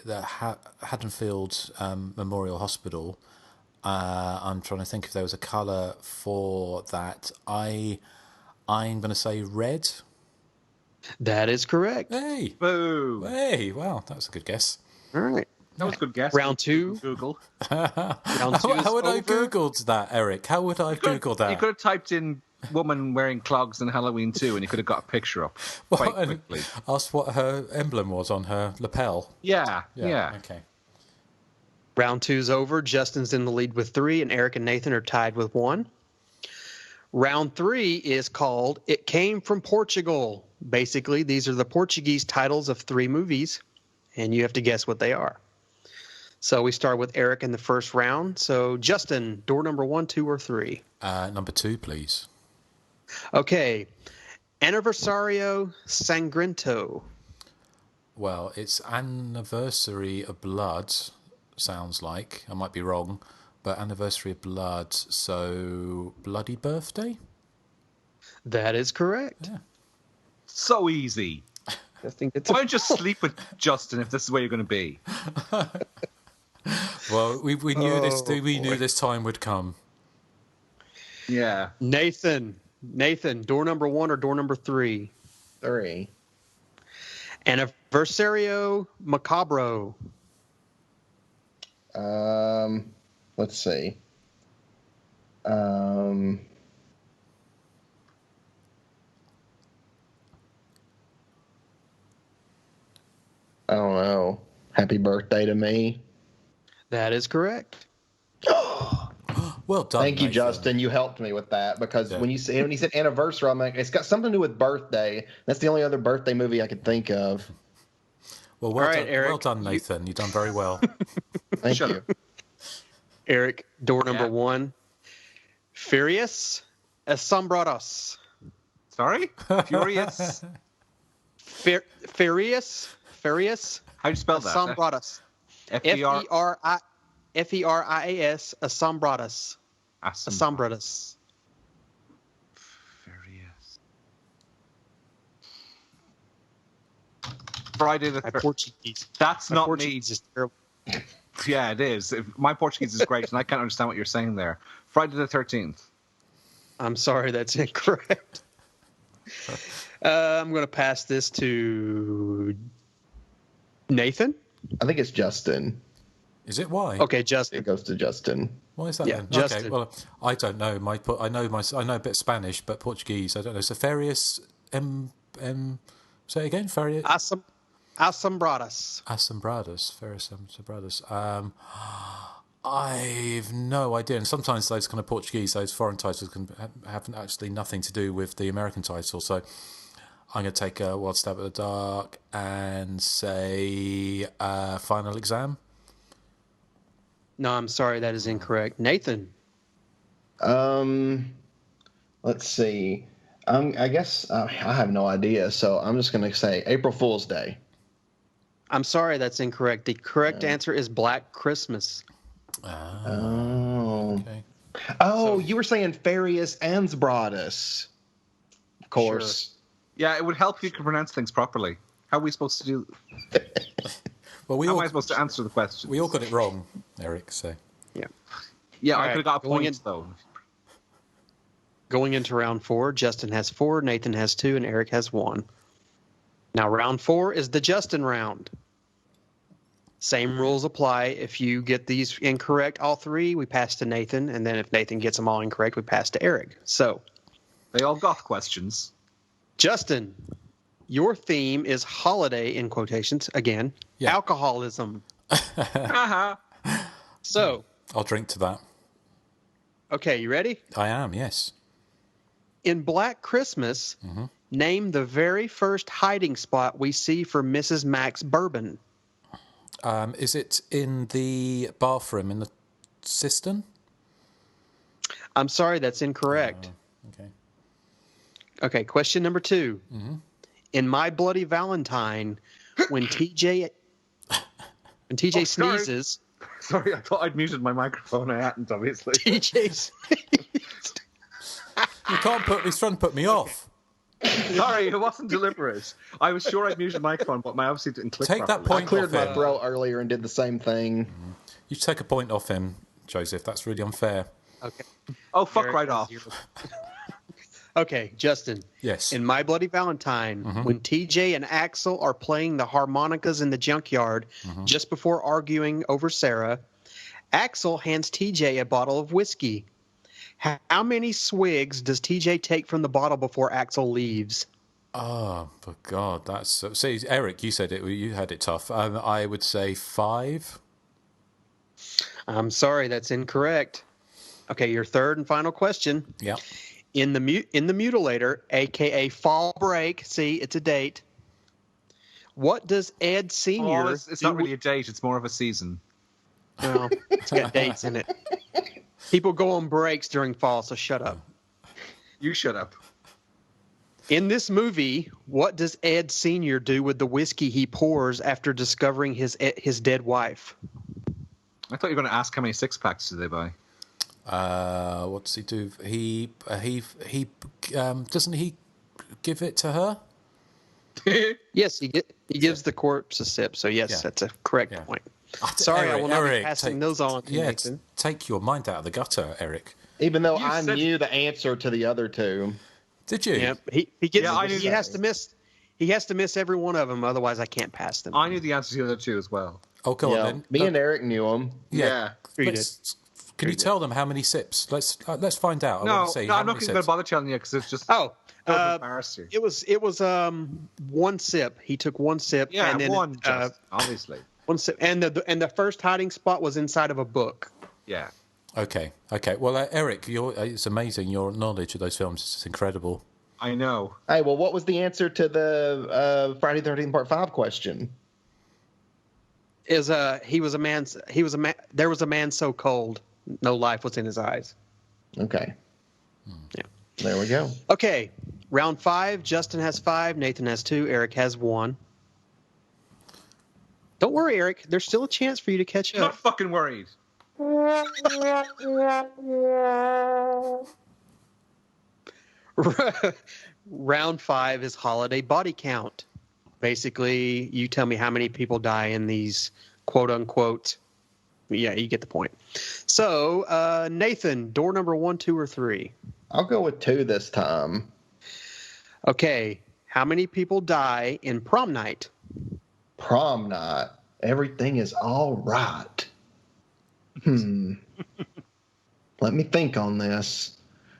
Haddonfield Memorial Hospital, I'm trying to think if there was a colour for that. I'm going to say red. That is correct. Hey! Boo! Hey! Wow, that was a good guess. All right. That was a good guess. Round 2. Google. Round 2 is How would I have over. Googled that, Eric? How would I have Googled that? You could have typed in woman wearing clogs in Halloween 2 and you could have got a picture up quite quickly. Asked what her emblem was on her lapel. Yeah. Okay. Round 2's over. Justin's in the lead with 3, and Eric and Nathan are tied with 1. Round 3 is called It Came from Portugal. Basically, these are the Portuguese titles of 3 movies, and you have to guess what they are. So we start with Eric in the first round. So, Justin, door number 1, 2, or 3? Number 2, please. Okay. Aniversario Sangrento. Well, it's Anniversary of Blood, sounds like. I might be wrong, but Anniversary of Blood, so Bloody Birthday? That is correct. Yeah. So easy. I think it's Why don't you just sleep with Justin if this is where you're going to be? Well, we knew this time would come. Yeah. Nathan, door number 1 or door number 3? 3. Anniversario Macabro. Let's see. I don't know. Happy birthday to me. That is correct. Well done. Thank you, Nathan. Justin. You helped me with that because Yeah. when he said anniversary, I'm like, it's got something to do with birthday. That's the only other birthday movie I could think of. Well, All right, done, Eric, well done, Nathan. You've done very well. Thank Shut you. up. Eric, door number Yeah. 1. Furious Asombrados. Sorry? Furious? Furious How do you spell that? Asombrados. F-E-R... F-E-R-I-A-S Asombrados. Asombrados. Furious. Friday the My 13th. Portuguese. That's My not Portuguese is terrible. me. Yeah, it is. My Portuguese is great, and I can't understand what you're saying there. Friday the 13th. I'm sorry, that's incorrect. I'm going to pass this to Nathan. I think it's Justin. Is it why? Okay, Justin. It goes to Justin. Why is that Yeah, then? Justin. Okay, well, I don't know. I know a bit of Spanish, but Portuguese, I don't know. So Farius, say it again, Farius? Asombrados. Assombrados, Farius Assombrados. I've no idea. And sometimes those kind of Portuguese, those foreign titles can have actually nothing to do with the American title. So I'm going to take a wild stab at the dark and say Final Exam. No, I'm sorry, that is incorrect. Nathan. Let's see. I guess I have no idea, so I'm just going to say April Fool's Day. I'm sorry, that's incorrect. The correct answer is Black Christmas. Oh. Okay. Oh, you were saying Farius Ansbratus. Of course. Yeah, it would help if you could pronounce things properly. How are we supposed to do... Well, How am I supposed to answer the question? we all got it wrong, Eric, so. Yeah, All I right, could have got a going point, in- though. Going into round 4, Justin has 4, Nathan has 2, and Eric has 1. Now, round 4 is the Justin round. Same rules apply. If you get these incorrect, all 3, we pass to Nathan, and then if Nathan gets them all incorrect, we pass to Eric. So, They all got questions. Justin, your theme is holiday, in quotations, again, Yeah. alcoholism. So, I'll drink to that. okay, you ready? I am, yes. In Black Christmas, name the very first hiding spot we see for Mrs. Max Bourbon. Is it in the bathroom, in the cistern? I'm sorry, that's incorrect. Okay. Okay, question number 2. In My Bloody Valentine, when TJ Oh, sorry. sneezes, Sorry, I thought I'd muted my microphone. I hadn't, obviously. TJ sneezes. You can't he's trying to put me off. Sorry, it wasn't deliberate. I was sure I'd muted my microphone, but my obviously didn't click Take that properly. I point cleared off my him. throat earlier and did the same thing. You take a point off him, Joseph. That's really unfair. Okay. Oh, fuck Eric right has off. 0. Okay, Justin. Yes. In My Bloody Valentine, when TJ and Axel are playing the harmonicas in the junkyard just before arguing over Sarah, Axel hands TJ a bottle of whiskey. How many swigs does TJ take from the bottle before Axel leaves? Oh, for God, that's... See, Eric, you said it. You had it tough. I would say 5. I'm sorry, that's incorrect. Okay, your third and final question. Yeah. In the Mutilator, a.k.a. Fall Break, see, it's a date. What does Ed Sr. Oh, it's not really a date. It's more of a season. Well, it's got dates in it. People go on breaks during fall, so shut up. You shut up. In this movie, what does Ed Sr. do with the whiskey he pours after discovering his dead wife? I thought you were going to ask how many 6-packs do they buy. What does he do? He doesn't he give it to her? Yes, he gives the corpse a sip. So yes, that's a correct point. Sorry, Eric, I will not Eric, be passing those on to Nathan. Take your mind out of the gutter, Eric. Even though I knew the answer to the other two. Did you? Yep. He gets. Yeah, I knew he has to miss. He has to miss every one of them, otherwise I can't pass them. I knew the answer to the other two as well. Oh, go on then. Me and Eric knew them. Yeah. Can you tell them how many sips? Let's find out. No, I want to see no, how I'm not many going to sips. bother telling you because it's just embarrass you. It was one sip. He took one sip. Yeah, and then, one, obviously. One sip, and the first hiding spot was inside of a book. Yeah. Okay. Well, Eric, it's amazing. Your knowledge of those films is just incredible. I know. Hey, well, what was the answer to the Friday the 13th Part 5 question? There was a man so cold, no life was in his eyes. Okay. Yeah. There we go. Okay, round 5. Justin has 5. Nathan has 2. Eric has 1. Don't worry, Eric. There's still a chance for you to catch I'm up. not fucking worried. Round 5 is holiday body count. Basically, you tell me how many people die in these quote unquote. Yeah, you get the point. So, Nathan, door number 1, 2, or 3? I'll go with 2 this time. Okay, how many people die in prom night? Prom night. Everything is all right. Let me think on this,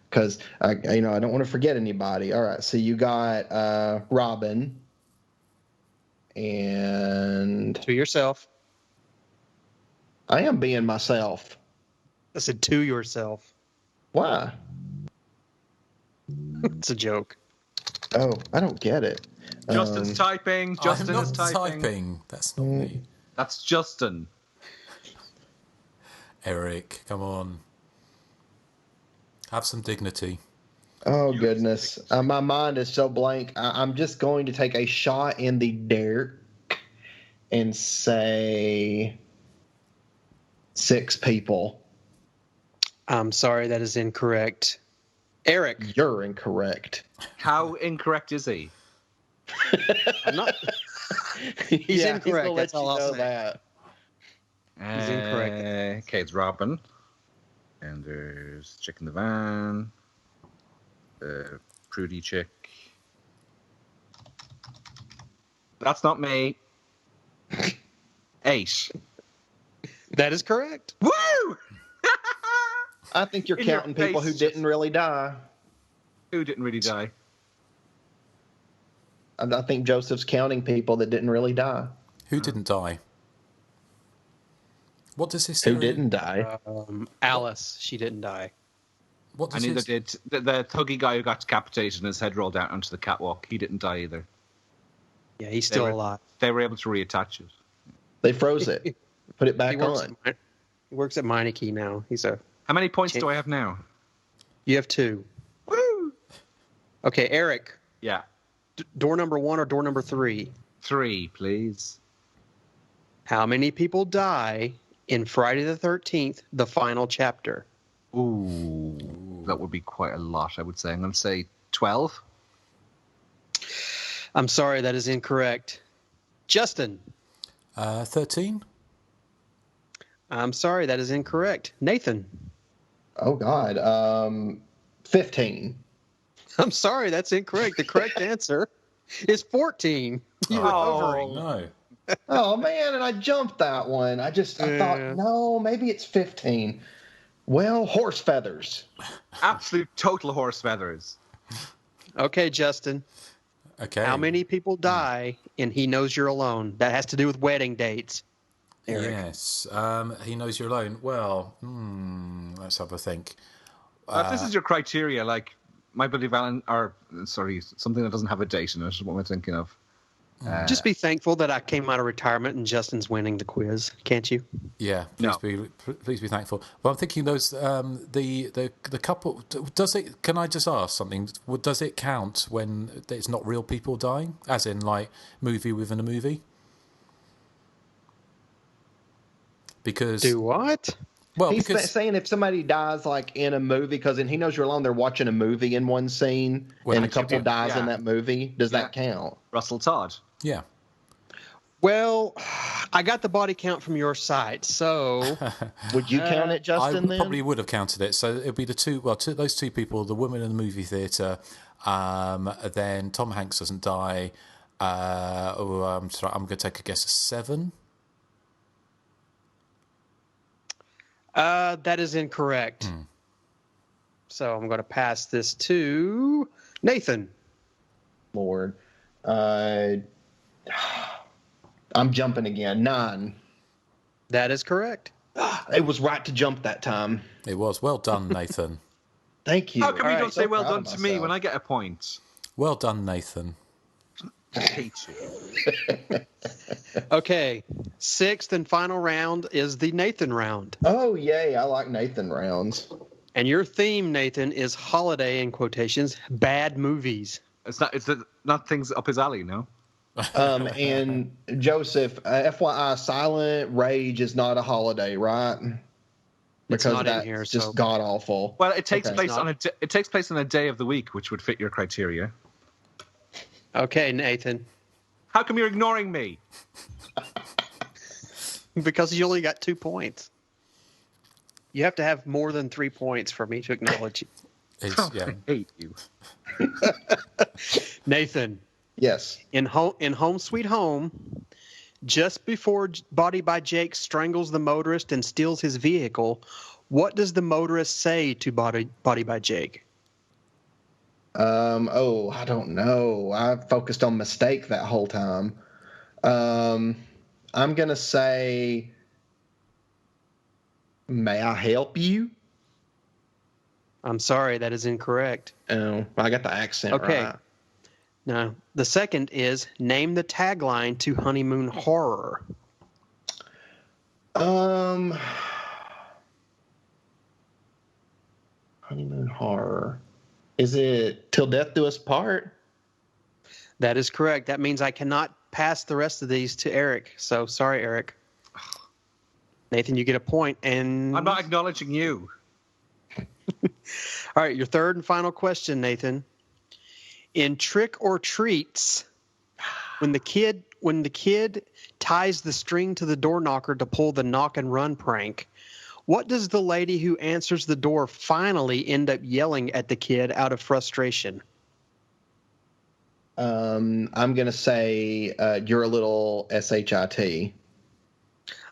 because I don't want to forget anybody. All right, so you got Robin and To yourself. I am being myself. I said to yourself. Why? It's a joke. Oh, I don't get it. Justin's typing. Justin I'm is not typing. That's not me. That's Justin. Eric, come on. Have some dignity. Oh, goodness. My mind is so blank. I'm just going to take a shot in the dirt and say 6 people. I'm sorry, that is incorrect. Eric. You're incorrect. How incorrect is he? I'm not. He's incorrect. That's all I'll say. That. He's incorrect. Okay, it's Robin. And there's Chick in the Van. Prudy Chick. That's not me. 8. That is correct. Woo! I think you're In your counting people who face, didn't really die. Who didn't really die? I think Joseph's counting people that didn't really die. Who didn't die? What does Hysteria... Who didn't die? Alice, she didn't die. What does And neither did the thuggy guy who got decapitated and his head rolled out onto the catwalk. He didn't die either. Yeah, he's still alive. They were able to reattach it. They froze it. Put it back on. He works at Meineke now. How many points do I have now? You have 2. Woo! Okay, Eric. Yeah. Door number 1 or door number 3? 3, please. How many people die in Friday the 13th, the final chapter? Ooh, that would be quite a lot, I would say. I'm going to say 12. I'm sorry, that is incorrect. Justin. 13? I'm sorry, that is incorrect. Nathan. Oh God. 15. I'm sorry, that's incorrect. The correct answer is 14. You were hovering. No. Oh man, and I jumped that one. I thought, no, maybe it's 15. Well, horse feathers. Absolute total horse feathers. Okay, Justin. Okay. How many people die in He Knows You're Alone? That has to do with wedding dates. Erik. Yes. He Knows You're Alone. Well, let's have a think. If this is your criteria, like My Bloody Valentine, or sorry, something that doesn't have a date in it, what am I thinking of? Just be thankful that I came out of retirement and Justin's winning the quiz, can't you? Yeah, please be thankful. Well, I'm thinking those the couple. Does it? Can I just ask something? Does it count when it's not real people dying, as in like movie within a movie? Because Do what? well, He's because saying if somebody dies like in a movie, because in He Knows You're Alone, they're watching a movie in one scene, Well, and a actually, couple dies in that movie. Does that count? Russell Todd. yeah. Well, I got the body count from your site, so Would you count it, Justin? Then Probably would have counted it. So it'd be the two. Well, those two people, the woman in the movie theatre. Then Tom Hanks doesn't die. I'm going to take a guess of 7. that is incorrect. So I'm going to pass this to Nathan. Lord, I'm jumping again. 9. That is correct. It was right to jump that time. It was well done, Nathan. Thank you. How come you All don't right, say so well proud done of to me myself. when I get a point? Well done, Nathan. I hate you. Okay, 6th and final round is the Nathan round. Oh yay! I like Nathan rounds. And your theme, Nathan, is holiday, in quotations, bad movies. It's not things up his alley, no? And Joseph, FYI, Silent Rage is not a holiday, right? Because not in that's here, just so- god awful. Well, it takes Okay. place it takes place on a day of the week, which would fit your criteria. Okay, Nathan. How come you're ignoring me? Because you only got 2 points. You have to have more than 3 points for me to acknowledge you. Yeah. I hate you. Nathan, Yes. in Home Sweet Home, just before Body by Jake strangles the motorist and steals his vehicle, what does the motorist say to Body by Jake? I don't know. I focused on mistake that whole time. I'm gonna say, may I help you? I'm sorry, that is incorrect. Oh, I got the accent Okay. right. Now, the second is name the tagline to Honeymoon Horror. Honeymoon Horror. Is it Till Death Do Us Part? That is correct. That means I cannot pass the rest of these to Erik. So sorry, Erik. Nathan, you get a point. And I'm not acknowledging you. All right, your third and final question, Nathan. In Trick or Treats, when the kid ties the string to the door knocker to pull the knock and run prank, what does the lady who answers the door finally end up yelling at the kid out of frustration? I'm gonna say you're a little shit.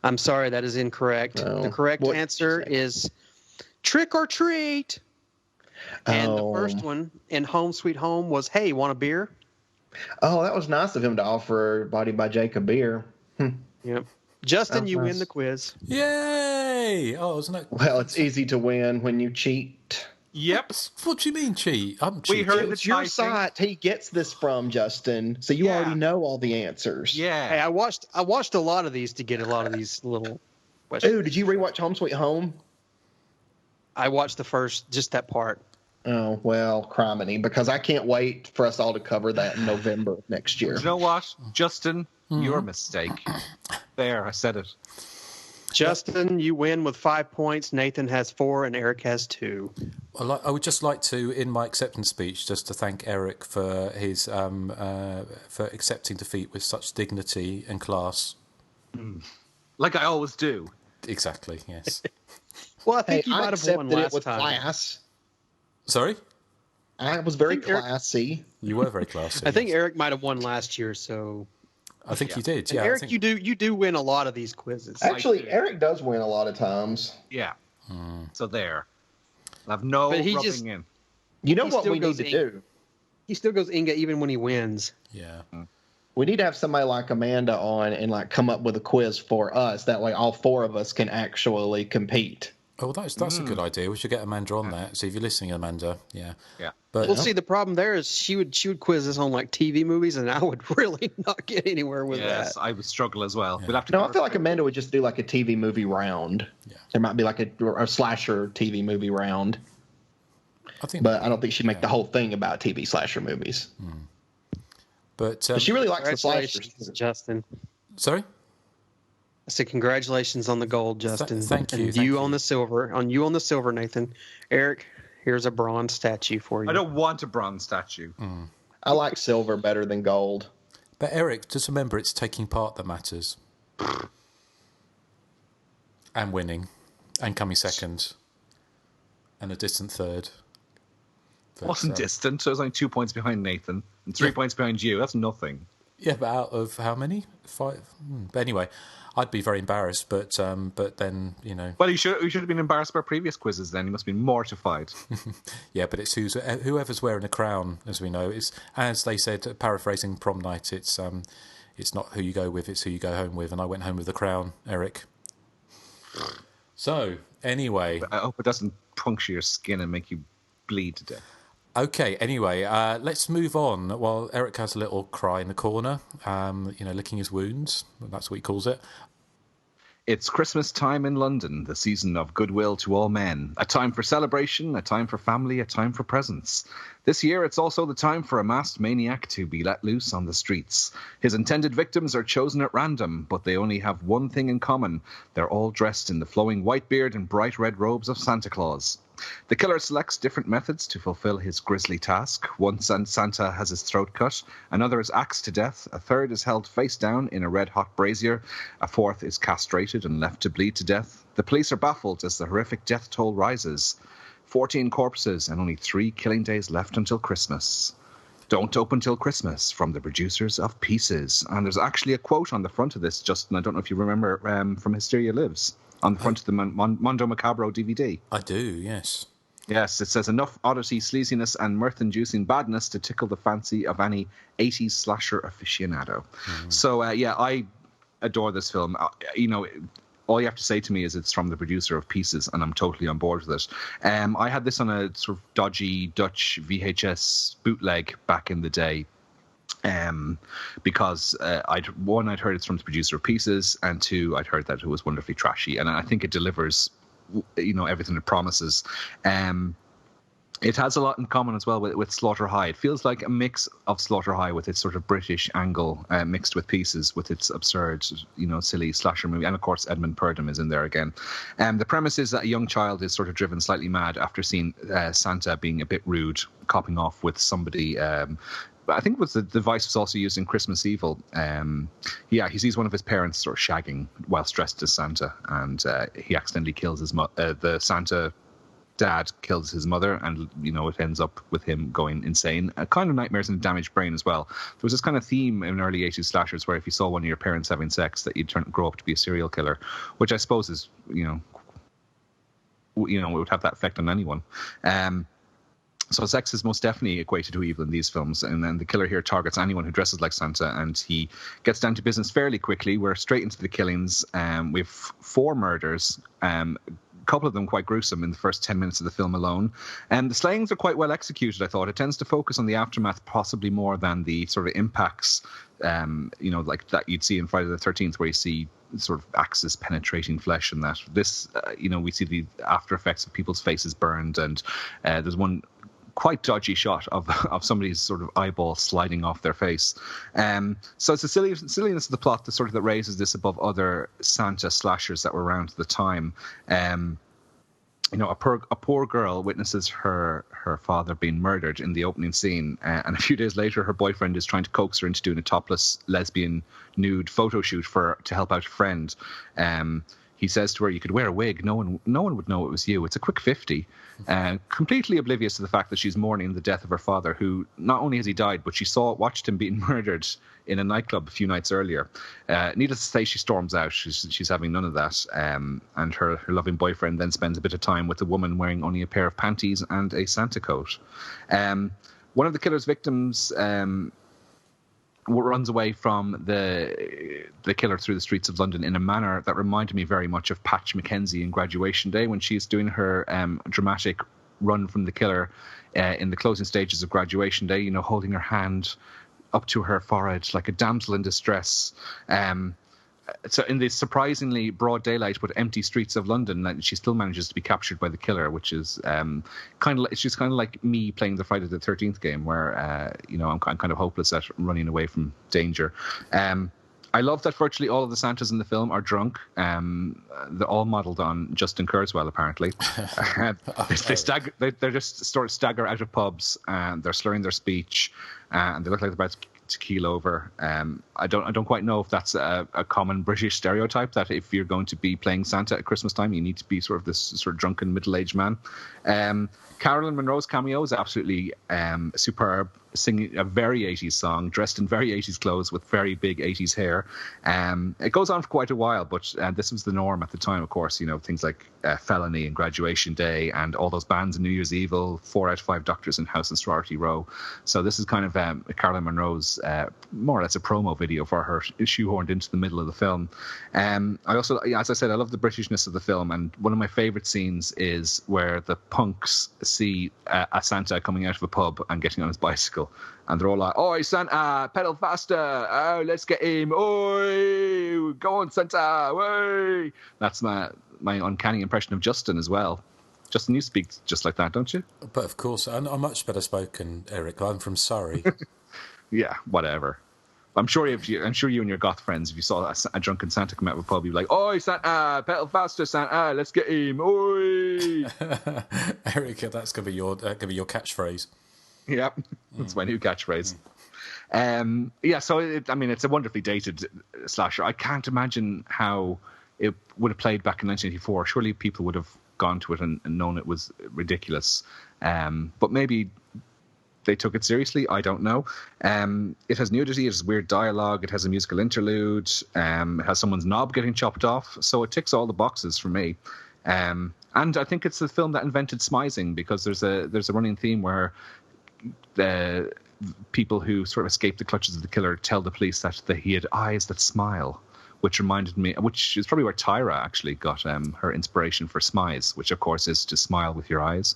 I'm sorry, that is incorrect. No. The correct What did you answer say? is Trick or Treat. And the Oh. first one in Home Sweet Home was, hey, want a beer? Oh, that was nice of him to offer Body by Jake a beer. Yep. Justin, That's you nice. win the quiz. Yay! Oh, isn't it? Well, it's easy to win when you cheat. Yep. What do you mean cheat? I'm We cheating. heard the It's your typing. site he gets this from, Justin. So you Yeah. already know all the answers. Yeah. Hey, I watched a lot of these to get a lot of these little questions. Ooh, did you rewatch Home Sweet Home? I watched the first, just that part. Oh, well, criminy, because I can't wait for us all to cover that in November of next year. You know what, Justin? Your mistake. There, I said it. Justin, you win with 5 points. Nathan has 4, and Erik has 2. I would just like to, in my acceptance speech, just to thank Erik for his for accepting defeat with such dignity and class. Like I always do. Exactly. Yes. Well, I Hey, think you I might have won accepted it last with time. class. Sorry. I was very think Eric- classy. You were very classy. I think yes. Eric might have won last year, so. I think you did. And Yeah. Eric, I think... you do win a lot of these quizzes. Actually, Eric does win a lot of times. Yeah. So there. I have no But he rubbing just- in. You know He what still we need goes to in. do? He still goes Inga even when he wins. Yeah. We need to have somebody like Amanda on and like come up with a quiz for us. That way, all four of us can actually compete. Oh, that's a good idea. We should get Amanda on that. So if you're listening, Amanda, yeah. Yeah. But Well, see, the problem there is she would quiz us on like TV movies, and I would really not get anywhere with Yes, that. I would struggle as well. Yeah. We'd have to. No, I feel like Amanda would just do like a TV movie round. Yeah. There might be like a slasher TV movie round, I think. but I don't think she'd make the whole thing about TV slasher movies. But But she really likes the Congratulations, slashers. Justin. sorry. I said congratulations on the gold, Justin. thank you, And thank you you. on the silver. On you on the silver, Nathan. Eric, here's a bronze statue for you. I don't want a bronze statue. I like silver better than gold. But Eric, just remember, it's taking part that matters, and winning, and coming second, and a distant third. But, Wasn't distant. So it was only 2 points behind Nathan and 3 points behind you. That's nothing. Yeah, but out of how many? 5. But anyway, I'd be very embarrassed. But then Well, you should have been embarrassed by previous quizzes. Then you must be mortified. yeah. But it's whoever's wearing a crown, as we know. It's, as they said, paraphrasing prom night. It's not who you go with, it's who you go home with. And I went home with the crown, Eric. So anyway, I hope it doesn't puncture your skin and make you bleed to death. okay. Anyway, let's move on. While Eric has a little cry in the corner, licking his wounds. That's what he calls it. It's Christmas time in London, the season of goodwill to all men. A time for celebration, a time for family, a time for presents. This year, it's also the time for a masked maniac to be let loose on the streets. His intended victims are chosen at random, but they only have one thing in common. They're all dressed in the flowing white beard and bright red robes of Santa Claus. The killer selects different methods to fulfill his grisly task. One Santa has his throat cut, another is axed to death, a third is held face down in a red-hot brazier, a fourth is castrated and left to bleed to death. The police are baffled as the horrific death toll rises. 14 corpses and only 3 killing days left until Christmas. Don't open till Christmas, from the producers of Pieces. And there's actually a quote on the front of this, Justin. I don't know if you remember from Hysteria Lives, on the front of the Mondo Macabro DVD. I do, yes. Yes, it says enough oddity, sleaziness, and mirth-inducing badness to tickle the fancy of any 80s slasher aficionado. So, I adore this film. All you have to say to me is it's from the producer of Pieces, and I'm totally on board with it. I had this on a sort of dodgy Dutch VHS bootleg back in the day, because I'd heard it's from the producer of Pieces, and 2, I'd heard that it was wonderfully trashy, and I think it delivers, everything it promises. It has a lot in common as well with Slaughter High. It feels like a mix of Slaughter High with its sort of British angle mixed with Pieces with its absurd, silly slasher movie. And of course, Edmund Purdom is in there again. The premise is that a young child is sort of driven slightly mad after seeing Santa being a bit rude, copping off with somebody. I think the device was also used in Christmas Evil. He sees one of his parents sort of shagging while dressed as Santa, and he accidentally kills the Santa dad kills his mother, and it ends up with him going insane. Kind of Nightmares and a Damaged Brain as well. There was this kind of theme in early 80s slashers where if you saw one of your parents having sex, that you'd grow up to be a serial killer, which I suppose is would have that effect on anyone. So sex is most definitely equated to evil in these films, and then the killer here targets anyone who dresses like Santa, and he gets down to business fairly quickly. We're straight into the killings. We have 4 murders, a couple of them quite gruesome in the first 10 minutes of the film alone. And the slayings are quite well executed, I thought. It tends to focus on the aftermath possibly more than the sort of impacts, like that you'd see in Friday the 13th, where you see sort of axes penetrating flesh and that. This, we see the after effects of people's faces burned, and there's one quite dodgy shot of somebody's sort of eyeball sliding off their face. So it's the silliness of the plot that raises this above other Santa slashers that were around at the time. A poor girl witnesses her father being murdered in the opening scene, and a few days later her boyfriend is trying to coax her into doing a topless lesbian nude photo shoot to help out a friend. he says to her, "You could wear a wig. No one would know it was you. It's a quick 50." Completely oblivious to the fact that she's mourning the death of her father, who not only has he died, but she watched him being murdered in a nightclub a few nights earlier. Needless to say, she storms out. She's having none of that. And her loving boyfriend then spends a bit of time with a woman wearing only a pair of panties and a Santa coat. One of the killer's victims runs away from the killer through the streets of London in a manner that reminded me very much of Patch Mackenzie in Graduation Day, when she's doing her dramatic run from the killer in the closing stages of Graduation Day, holding her hand up to her forehead like a damsel in distress. So in the surprisingly broad daylight but empty streets of London, she still manages to be captured by the killer, which is she's kind of like me playing the Friday the 13th game, where I'm kind of hopeless at running away from danger. I love that virtually all of the Santas in the film are drunk. They're all modelled on Justin Kurzweil, apparently. They just sort of stagger out of pubs, and they're slurring their speech, and they look like they're about to keel over. I don't quite know if that's a common British stereotype, that if you're going to be playing Santa at Christmas time, you need to be sort of this sort of drunken middle-aged man. Carolyn Monroe's cameo is absolutely superb, singing a very 80s song, dressed in very 80s clothes with very big 80s hair. It goes on for quite a while, but this was the norm at the time, of course. Things like Felony and Graduation Day and all those bands in New Year's Evil, 4 Out of 5 Doctors in House and Sorority Row. So this is kind of Carolyn Monroe's more or less a promo video for her, shoehorned into the middle of the film. I also, as I said, I love the Britishness of the film, and one of my favourite scenes is where the punks see a Santa coming out of a pub and getting on his bicycle, and they're all like, "Oi, Santa, pedal faster! Oh, let's get him! Oi, go on, Santa! Oi!" That's my uncanny impression of Justin as well. Justin, you speak just like that, don't you? But of course, I'm much better spoken, Erik. I'm from Surrey. Yeah, whatever. I'm sure you and your goth friends, if you saw a drunken Santa come out of a pub, you'd be like, "Oi, Santa, pedal faster, Santa, let's get him, oi!" Erik, that's gonna be your catchphrase. Yeah, that's my new catchphrase. So it's a wonderfully dated slasher. I can't imagine how it would have played back in 1984. Surely people would have gone to it and known it was ridiculous. But maybe they took it seriously. I don't know. It has nudity. It has weird dialogue. It has a musical interlude. It has someone's knob getting chopped off. So it ticks all the boxes for me. And I think it's the film that invented smizing, because there's a running theme where the people who sort of escape the clutches of the killer tell the police that he had eyes that smile, which reminded me, which is probably where Tyra actually got her inspiration for smize, which of course is to smile with your eyes.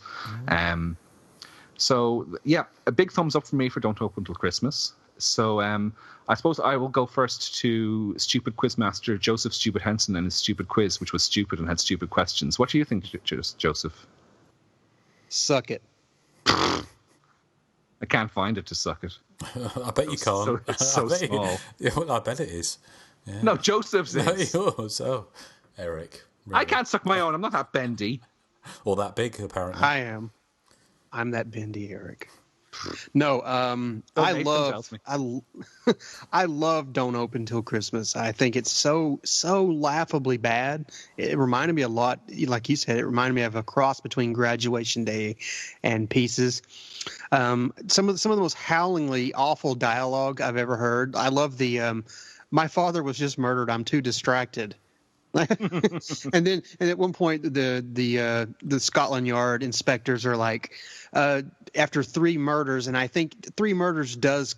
So yeah, a big thumbs up for me for Don't Open Till Christmas. So I suppose I will go first to stupid quizmaster Joseph Stupid Henson and his stupid quiz, which was stupid and had stupid questions. What do you think, Joseph? Suck it. I can't find it to suck it. I bet you can't. It's so small. I bet it is. Yeah. No, Joseph's is. No, yours. Oh, Erik. Really. I can't suck my own. I'm not that bendy. Or that big, apparently. I am. I'm that bendy, Erik. No, I love Don't Open Till Christmas. I think it's so laughably bad. It reminded me a lot, like you said, it reminded me of a cross between Graduation Day and Pieces. Some of the most howlingly awful dialogue I've ever heard. I love the "My father was just murdered. I'm too distracted." and at one point the Scotland Yard inspectors are like, after 3 murders, and I think 3 murders does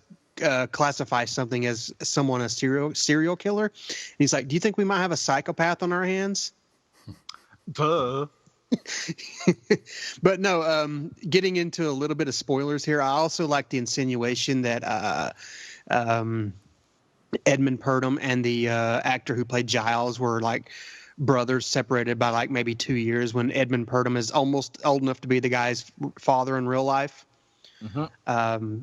classify something as someone a serial killer. And he's like, "Do you think we might have a psychopath on our hands?" Duh. But no, getting into a little bit of spoilers here, I also like the insinuation that Edmund Purdom and the actor who played Giles were like brothers separated by like maybe 2 years, when Edmund Purdom is almost old enough to be the guy's father in real life. Mm-hmm.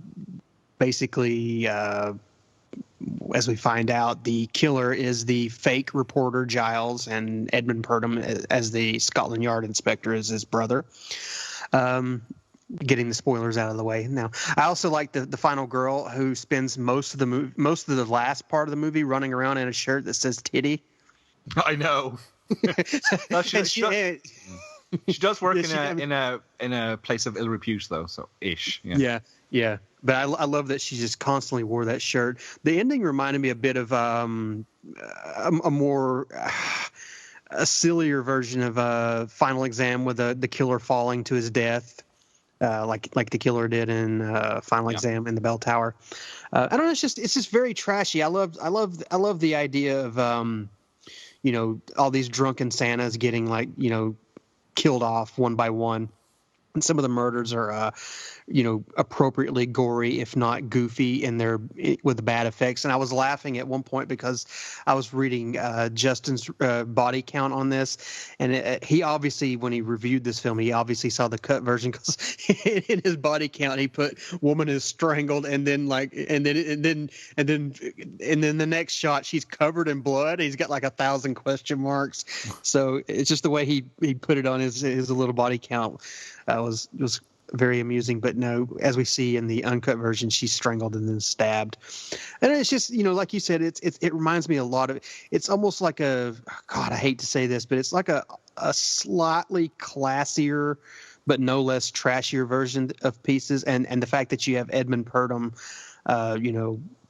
Basically, as we find out, the killer is the fake reporter Giles, and Edmund Purdom, as the Scotland Yard inspector, is his brother. Getting the spoilers out of the way now. I also like the final girl who spends most of the last part of the movie running around in a shirt that says titty. I know. No, And she does work Yeah, in a place of ill repute, though. So ish. yeah. But I love that she just constantly wore that shirt. The ending reminded me a bit of a more a sillier version of Final Exam with the killer falling to his death, like the killer did in Final Exam in the Bell Tower. I don't know. It's just very trashy. I love the idea of all these drunken Santas getting killed off one by one. And some of the murders are, appropriately gory, if not goofy, with the bad effects. And I was laughing at one point because I was reading Justin's body count on this, and he obviously, when he reviewed this film, he obviously saw the cut version because in his body count he put "woman is strangled," and then the next shot she's covered in blood. He's got like 1,000 question marks. So it's just the way he put it on his little body count. Was very amusing. But no, as we see in the uncut version, she's strangled and then stabbed. And it's just, like you said, it reminds me a lot of, it's almost like God, I hate to say this, but it's like a slightly classier but no less trashier version of Pieces. And the fact that you have Edmund Purdom,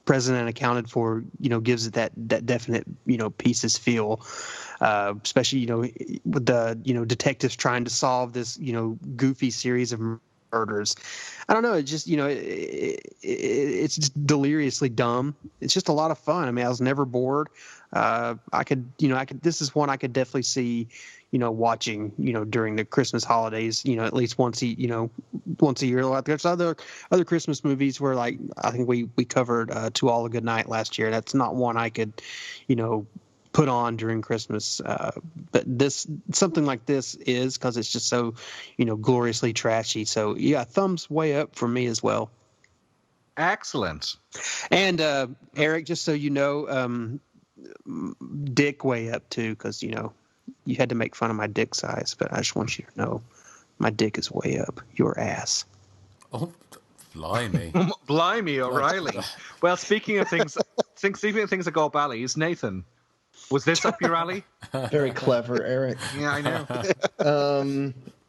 present and accounted for, gives it that definite, Pieces feel. Especially, with the, detectives trying to solve this, goofy series of murders. I don't know. It just, it's just deliriously dumb. It's just a lot of fun. I mean, I was never bored. This is one I could definitely see, watching, during the Christmas holidays, at least once a year. Like there's other Christmas movies where, like, I think we covered To All a Good Night last year. That's not one I could, put on during Christmas, but something like this is, because it's just so gloriously trashy. So yeah, thumbs way up for me as well. Excellent. And Erik, just so you know, dick way up too, because you had to make fun of my dick size, but I just want you to know my dick is way up your ass. Oh, blimey. Blimey, O'Reilly. Well, speaking of things that go ballies, Nathan, was this up your alley? Very clever, Erik. Yeah, I know.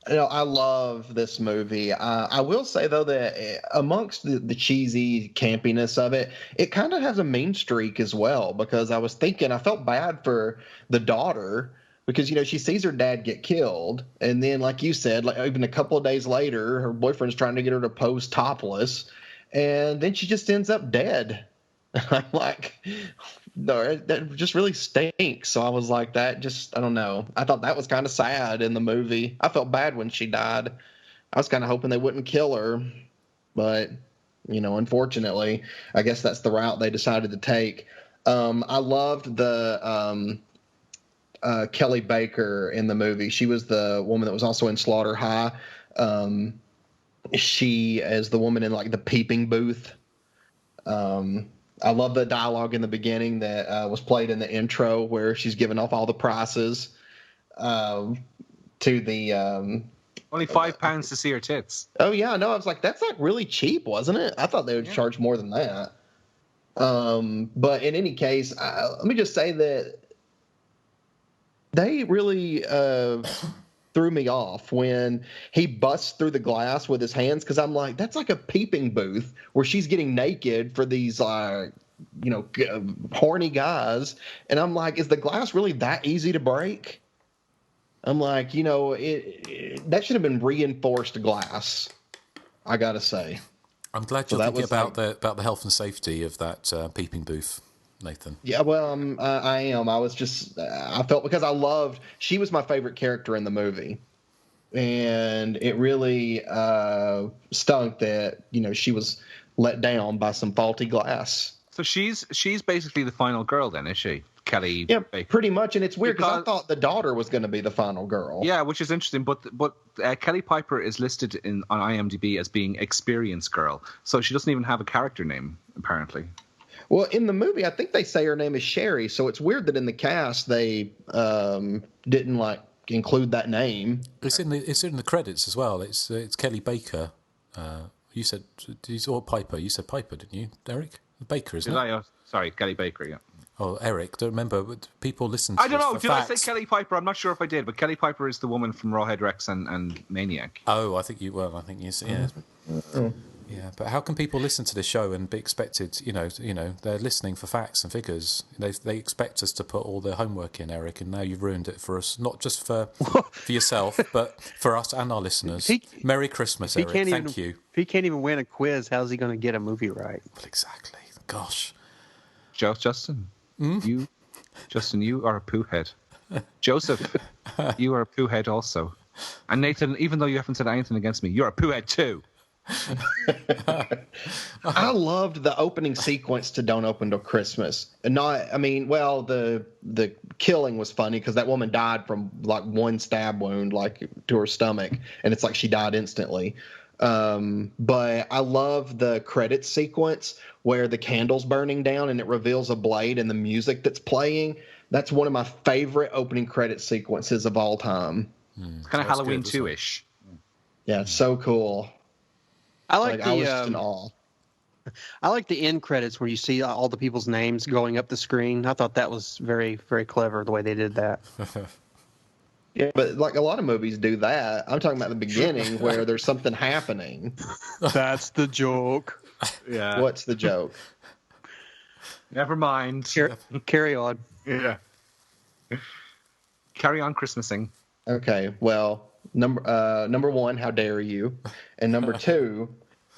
I love this movie. I will say, though, that amongst the cheesy campiness of it, it kind of has a mean streak as well, because I was thinking, I felt bad for the daughter because, she sees her dad get killed. And then, like you said, like even a couple of days later, her boyfriend's trying to get her to pose topless. And then she just ends up dead. I'm like, no, that just really stinks. So I was like, I don't know. I thought that was kind of sad in the movie. I felt bad when she died. I was kind of hoping they wouldn't kill her. But, unfortunately, I guess that's the route they decided to take. I loved the Kelly Baker in the movie. She was the woman that was also in Slaughter High. She is the woman in, like, the peeping booth. I love the dialogue in the beginning that was played in the intro where she's giving off all the prices to the... only £5 to see her tits. Oh, yeah, no, I was like, that's like really cheap, wasn't it? I thought they would charge more than that. But in any case, let me just say that they really threw me off when he busts through the glass with his hands, because I'm like, that's like a peeping booth where she's getting naked for these horny guys, and I'm like, is the glass really that easy to break? I'm like, that should have been reinforced glass, I gotta say. I'm glad you're thinking about the health and safety of that peeping booth, Nathan. Yeah, well, I am. I was just, I felt, because she was my favorite character in the movie. And it really stunk that, she was let down by some faulty glass. So she's basically the final girl then, is she? Kelly Baker. Pretty much. And it's weird because I thought the daughter was going to be the final girl. Yeah, which is interesting. But Kelly Piper is listed on IMDb as being Experience Girl. So she doesn't even have a character name, apparently. Well, in the movie, I think they say her name is Sherry, so it's weird that in the cast they didn't include that name. It's in the credits as well. It's Kelly Baker. You said or Piper. You said Piper, didn't you, Erik? Baker, isn't it? Sorry, Kelly Baker. Yeah. Oh, Eric, don't remember. People listen. I don't know. For Did facts. I say Kelly Piper? I'm not sure if I did, but Kelly Piper is the woman from Rawhead Rex and Maniac. Oh, I think you. Well, I think you. Yeah. Yeah, but how can people listen to this show and be expected? They're listening for facts and figures. They expect us to put all the homework in, Eric, and now you've ruined it for us. Not just for yourself, but for us and our listeners. Merry Christmas, Eric. Thank you. If he can't even win a quiz, how's he going to get a movie right? Well, exactly. Gosh. Justin, you are a poo head. Joseph, you are a poo head also. And Nathan, even though you haven't said anything against me, you're a poo head too. I loved the opening sequence to Don't Open Till Christmas. And the killing was funny because that woman died from like one stab wound, like to her stomach, and it's like she died instantly. But I love the credits sequence where the candle's burning down and it reveals a blade and the music that's playing. That's one of my favorite opening credit sequences of all time. It's kind of Halloween 2-ish. Yeah, it's so cool. I like I was just in awe. I like the end credits where you see all the people's names going up the screen. I thought that was very, very clever the way they did that. Yeah, but like a lot of movies do that. I'm talking about the beginning where there's something happening. That's the joke. Yeah. What's the joke? Never mind. Carry on. Yeah. Carry on Christmasing. Okay, well, number one, how dare you? And number two,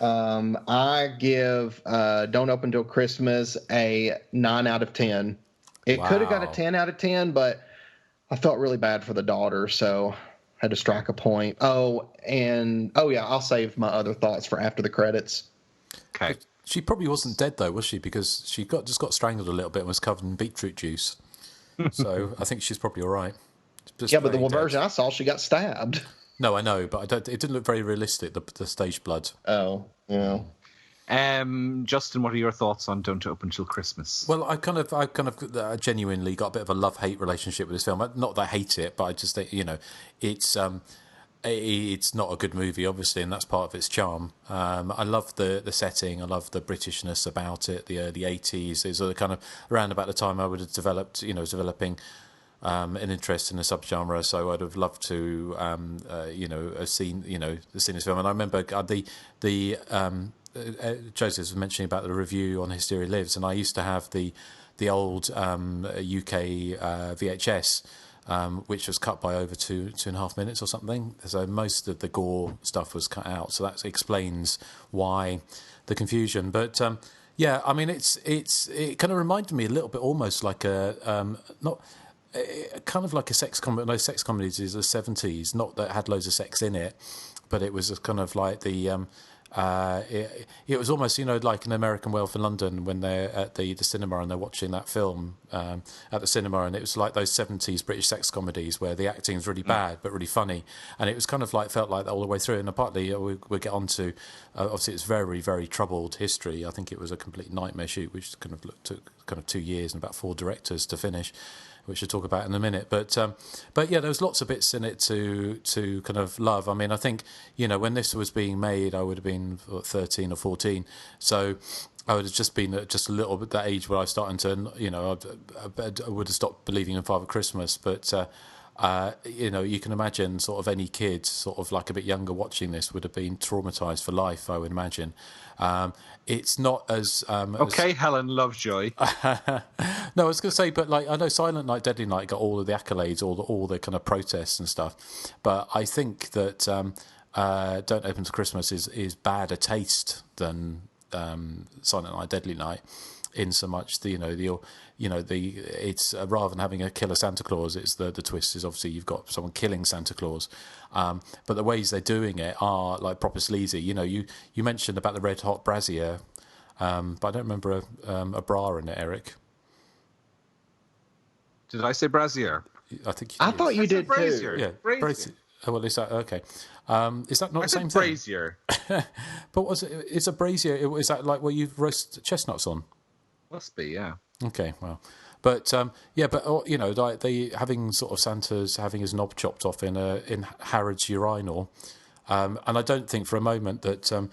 I give Don't Open Till Christmas a 9 out of 10. It could have got a 10 out of 10, but I felt really bad for the daughter, so had to strike a point. Oh yeah, I'll save my other thoughts for after the credits. Okay. She probably wasn't dead though, was she? Because she just got strangled a little bit and was covered in beetroot juice. So I think she's probably all right. Yeah, but the one version I saw, she got stabbed. No, I know, but it didn't look very realistic, the stage blood. Oh, yeah. Justin, what are your thoughts on Don't Open Till Christmas? Well, I genuinely got a bit of a love-hate relationship with this film. Not that I hate it, but I just think, it's not a good movie, obviously, and that's part of its charm. I love the setting. I love the Britishness about it, the early 80s. It was kind of around about the time I would have developing an interest in a subgenre, so I'd have loved to, have seen this film. And I remember Joseph was mentioning about the review on Hysteria Lives, and I used to have the old UK VHS, which was cut by over 2.5 minutes or something. So most of the gore stuff was cut out. So that explains why the confusion. But yeah, I mean, it kind of reminded me a little bit, almost like kind of like a sex comedy. No, sex comedies is the 70s. Not that it had loads of sex in it, but it was kind of like the. It was almost, like an American Werewolf in London when they're at the cinema and they're watching that film at the cinema, and it was like those 70s British sex comedies where the acting is really bad but really funny, and it was kind of felt like that all the way through. And partly we'll get on to, obviously it's very, very troubled history. I think it was a complete nightmare shoot, which kind of took kind of 2 years and about 4 directors to finish, which we'll talk about in a minute. But yeah, there was lots of bits in it to kind of love. I mean, I think, when this was being made, I would have been 13 or 14. So I would have just been just a little bit that age where I was starting to, I would have stopped believing in Father Christmas. But, you can imagine sort of any kid sort of like a bit younger watching this would have been traumatized for life, I would imagine. It's not as... Helen Lovejoy. No, I was going to say, but like I know Silent Night, Deadly Night got all of the accolades, all the kind of protests and stuff. But I think that Don't Open Till Christmas is badder taste than Silent Night, Deadly Night, in so much it's rather than having a killer Santa Claus, it's the twist is obviously you've got someone killing Santa Claus, but the ways they're doing it are like proper sleazy. You mentioned about the red hot brassiere, but I don't remember a bra in it, Eric. Did I say brassiere? I think I thought you did brazier. too. Yeah, brazier. Oh, well, is that okay? Is that not the same brazier. thing? But was it? It's a brazier. Is that like where you roast chestnuts on? Must be, yeah. Okay, well, but like they having sort of Santa's having his knob chopped off in Harrod's urinal. And I don't think for a moment that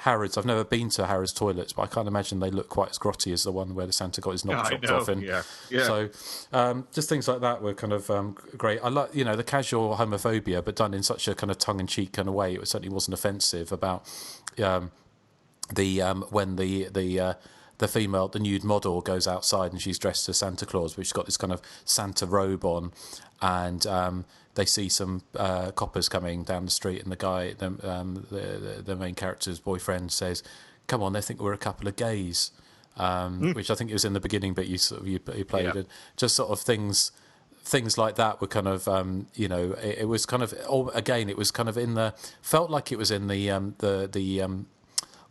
Harrods, I've never been to Harrods toilets, but I can't imagine they look quite as grotty as the one where the Santa got his knob chopped off in. Yeah. So just things like that were kind of great. I like, the casual homophobia, but done in such a kind of tongue-in-cheek kind of way. It certainly wasn't offensive about when the female, the nude model, goes outside and she's dressed as Santa Claus, but she's got this kind of Santa robe on, and they see some coppers coming down the street, and the guy, the main character's boyfriend, says, "Come on, they think we're a couple of gays," which I think it was in the beginning, but you played it. Just sort of things like that were kind of it was kind of, again, it was kind of felt like it was in the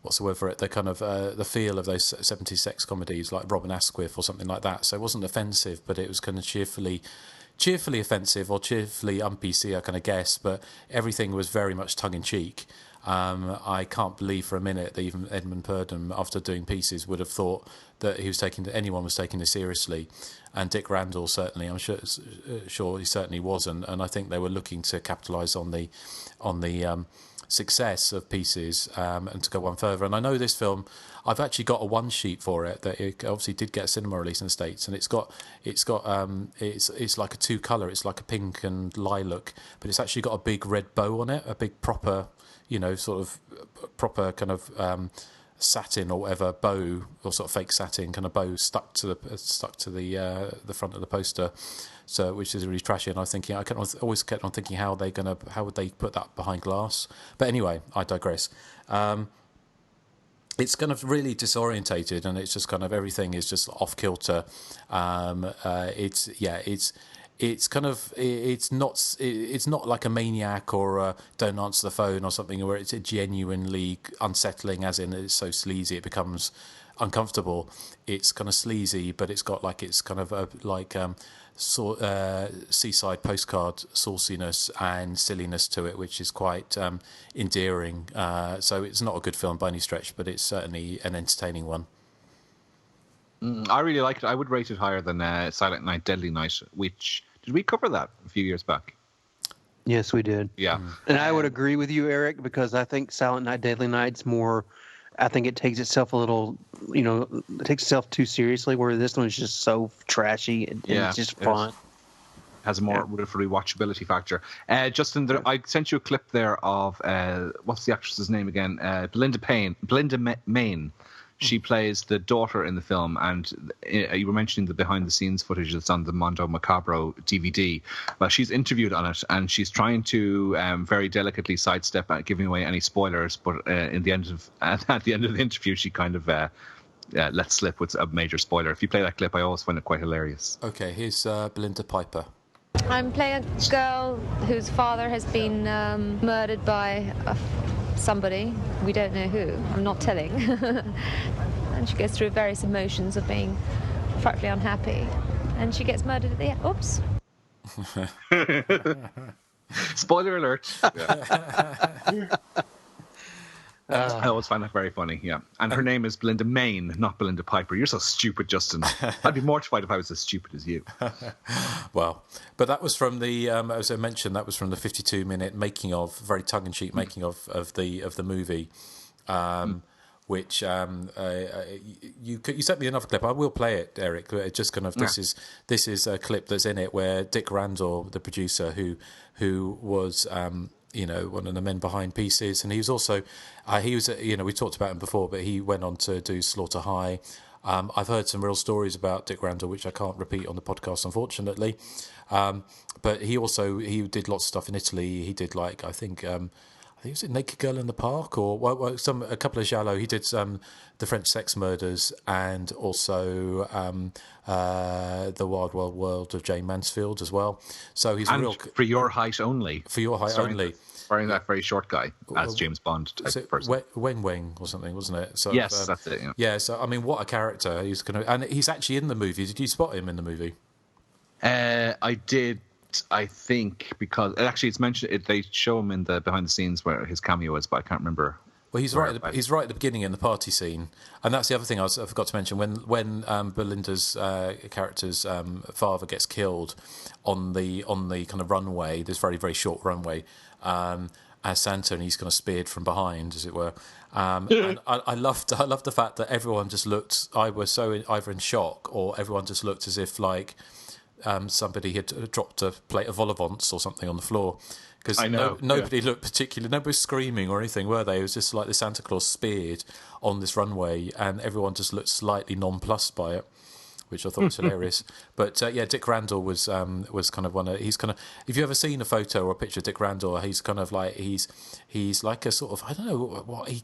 what's the word for it? The kind of the feel of those 70s sex comedies like Robin Asquith or something like that. So it wasn't offensive, but it was kind of cheerfully offensive or cheerfully un-PC, I kind of guess. But everything was very much tongue-in-cheek. I can't believe for a minute that even Edmund Purdom, after doing Pieces, would have thought that anyone was taking this seriously. And Dick Randall, certainly, I'm sure he certainly wasn't. And I think they were looking to capitalise on the success of Pieces and to go one further. And I know this film, I've actually got a one sheet for it that it obviously did get a cinema release in the States, and it's like a two colour, it's like a pink and lilac, but it's actually got a big red bow on it, a big proper sort of proper kind of satin or whatever bow, or sort of fake satin kind of bow stuck to the front of the poster. So, which is really trashy, and I was thinking, always kept on thinking how would they put that behind glass? But anyway, I digress. It's kind of really disorientated, and it's just kind of everything is just off kilter. It's not like a Maniac or Don't Answer the Phone or something where it's genuinely unsettling, as in it's so sleazy it becomes uncomfortable. It's kind of sleazy, but it's got seaside postcard sauciness and silliness to it, which is quite endearing. So it's not a good film by any stretch, but it's certainly an entertaining one. I really liked it. I would rate it higher than Silent Night, Deadly Night, which... Did we cover that a few years back? Yes, we did. Yeah. And I would agree with you, Eric, because I think Silent Night, Deadly Night's more... I think it takes itself a little, it takes itself too seriously, where this one is just so trashy and it's just fun. Has a more rewatchability factor. Justin, I sent you a clip there of, what's the actress's name again? Belinda Main. She plays the daughter in the film, and you were mentioning the behind-the-scenes footage that's on the Mondo Macabro DVD. Well, she's interviewed on it, and she's trying to very delicately sidestep giving away any spoilers. But at the end of the interview, she kind of let slip with a major spoiler. If you play that clip, I always find it quite hilarious. Okay, here's Belinda Piper. I'm playing a girl whose father has been murdered by somebody. We don't know who. I'm not telling. And she goes through various emotions of being frightfully unhappy. And she gets murdered at the end. Oops. Spoiler alert. I always find that very funny, yeah. And her name is Belinda Main, not Belinda Piper. You're so stupid, Justin. I'd be mortified if I was as stupid as you. Well, but that was from the, as I mentioned, that was from the 52-minute making of, very tongue-in-cheek making of the movie, which you sent me another clip. I will play it, Eric. It just kind of this is a clip that's in it where Dick Randall, the producer, who was one of the men behind Pieces, and he was also we talked about him before, but he went on to do Slaughter High. I've heard some real stories about Dick Randall, which I can't repeat on the podcast, unfortunately. But he did lots of stuff in Italy. He did I think was it Naked Girl in the Park, or a couple of giallo. He did the French Sex Murders, and also the Wild Wild World of Jane Mansfield as well. So he's and real For Your Height Only. For Your Height Only. Wearing that very short guy as James Bond type person. Weng or something, wasn't it? So, yes, that's it. Yeah. Yeah. So I mean, what a character! And he's actually in the movie. Did you spot him in the movie? I did. I think because it's mentioned. They show him in the behind the scenes where his cameo is, but I can't remember. Well, he's right at the beginning in the party scene, and that's the other thing I forgot to mention. When Belinda's character's father gets killed on the kind of runway, this very very short runway, as Santa, and he's kind of speared from behind, as it were. And I loved the fact that everyone just looked either in shock, or everyone just looked as if like somebody had dropped a plate of vol au vents or something on the floor. Because nobody looked particularly, nobody was screaming or anything, were they? It was just like the Santa Claus speared on this runway, and everyone just looked slightly nonplussed by it, which I thought was hilarious. But Dick Randall was kind of he's kind of, if you've ever seen a photo or a picture of Dick Randall, he's kind of like, he's like a sort of, I don't know what you